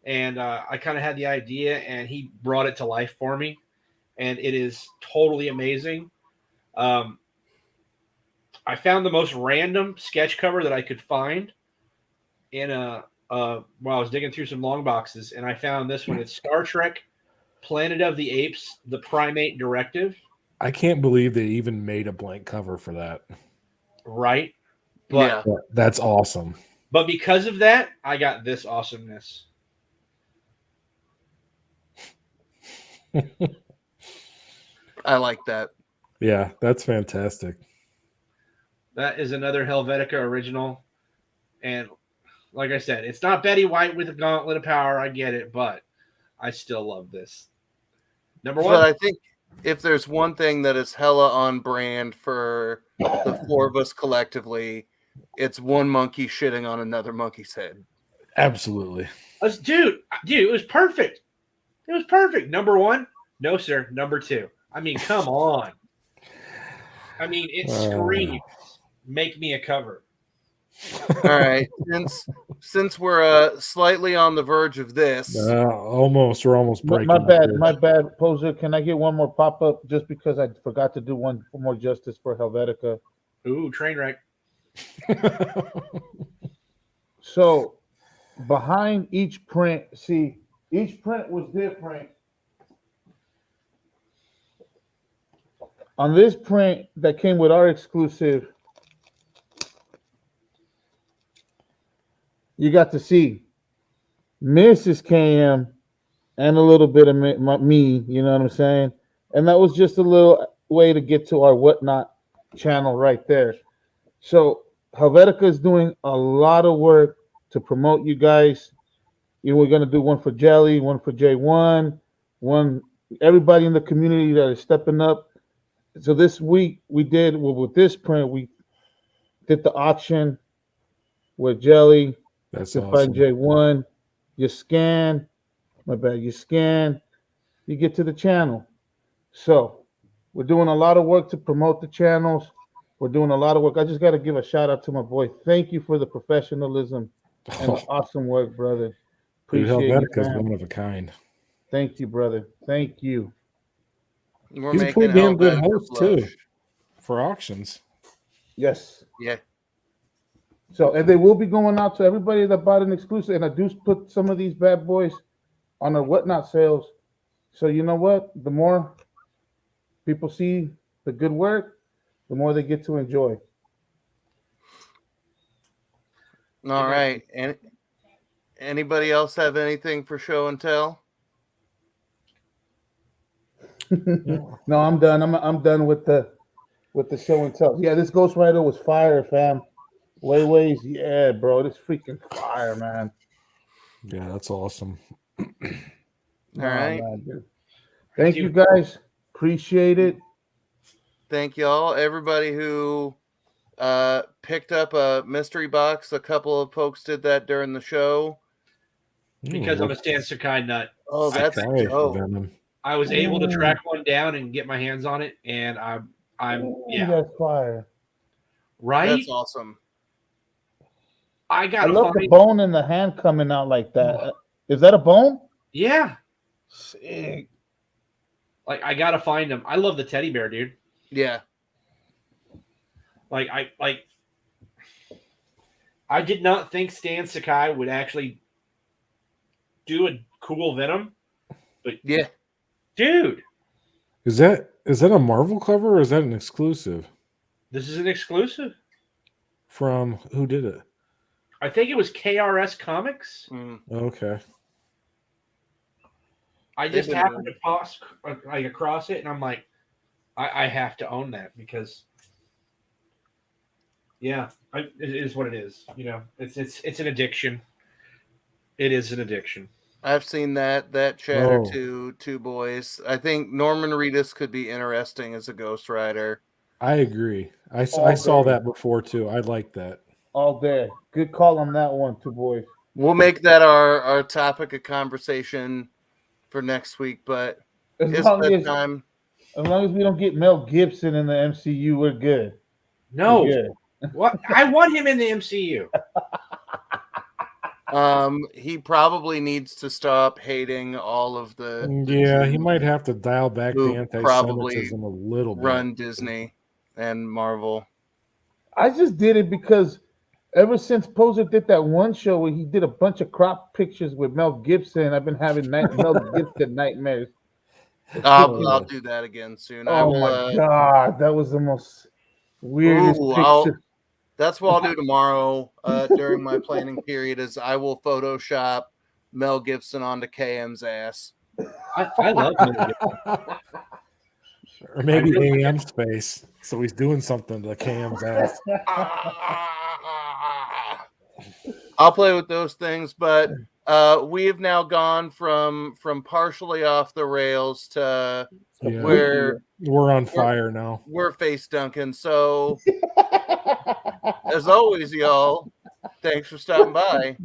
and I kind of had the idea, and he brought it to life for me, and it is totally amazing. I found the most random sketch cover that I could find in while I was digging through some long boxes, and I found this one. It's Star Trek Planet of the Apes, the Primate Directive. I can't believe they even made a blank cover for that. Right? But, yeah. That's awesome. But because of that, I got this awesomeness. I like that. Yeah, that's fantastic. That is another Helvetica original. And like I said, it's not Betty White with a gauntlet of power. I get it, but I still love this. Number one. But I think if there's one thing that is hella on brand for the four of us collectively, it's one monkey shitting on another monkey's head. Absolutely. Dude, it was perfect. It was perfect. Number one? No, sir. Number two. I mean, come on. I mean, it screams, make me a cover. All right. Since we're slightly on the verge of this. We're almost breaking. My bad, Poser. Can I get one more pop-up just because I forgot to do one for more justice for Helvetica? Ooh, train wreck. So behind each print, see, each print was different. On this print that came with our exclusive, you got to see Mrs. KM and a little bit of me, you know what I'm saying? And that was just a little way to get to our Whatnot channel right there. So Helvetica is doing a lot of work to promote you guys. We're going to do one for Jelly, one for J1, everybody in the community that is stepping up. So this week with this print, we did the auction with Jelly. That's to awesome. find J1. You scan. you get to the channel. So we're doing a lot of work to promote the channels. We're doing a lot of work. I just got to give a shout out to my boy. Thank you for the professionalism and the awesome work, brother. Dude, Appreciate you, Helvetica's fam. one of a kind. Thank you, brother. Thank you. We're He's a making pretty damn good Helvetica host too blush. for auctions. Yes. Yeah. So, and they will be going out to everybody that bought an exclusive. And I do put some of these bad boys on our whatnot sales. So, you know what? The more people see the good work, the more they get to enjoy. All right. And anybody else have anything for show and tell? No, I'm done. I'm done with the show and tell. Yeah, this Ghost Rider was fire, fam. Wayways, yeah, bro, this freaking fire, man. Yeah, that's awesome. All right. Man, dude. Thank you guys. Appreciate it. Thank y'all. Everybody who picked up a mystery box. A couple of folks did that during the show. Because I'm a Sassycajun nut. Oh, that's dope. I was able to track one down and get my hands on it, and yeah. That's fire. Right? That's awesome. I love the bone in the hand coming out like that. Is that a bone? Yeah. Sick. Like, I gotta find him. I love the teddy bear, dude. Yeah. I did not think Stan Sakai would actually do a cool Venom, but yeah, dude. Is that a Marvel cover or is that an exclusive? This is an exclusive. From who did it? I think it was KRS Comics. Okay. I just happened to pass across it, and I'm like, I have to own that because, yeah, it is what it is. You know, it's an addiction. It is an addiction. I've seen that chatter to Two Boys. I think Norman Reedus could be interesting as a Ghost Rider. I agree. I saw that before too. I like that. All day. Good call on that one, Two Boys. We'll make that our topic of conversation for next week, but as long as we don't get Mel Gibson in the MCU, we're good. No. We're good. What? I want him in the MCU. He probably needs to stop hating all of the yeah, he might have to dial back the anti-Semitism a little bit. Run Disney and Marvel. I just did it because ever since Poser did that one show where he did a bunch of crop pictures with Mel Gibson, I've been having Mel Gibson nightmares. I'll do that again soon. Oh my god, that was the most weirdest picture. That's what I'll do tomorrow during my planning period. Is I will Photoshop Mel Gibson onto KM's ass. I love Mel Gibson. Or maybe AM space. So he's doing something to KM's ass. I'll play with those things, but we have now gone from partially off the rails to we're on fire now. We're face dunking. So as always, y'all, thanks for stopping by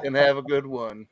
and have a good one.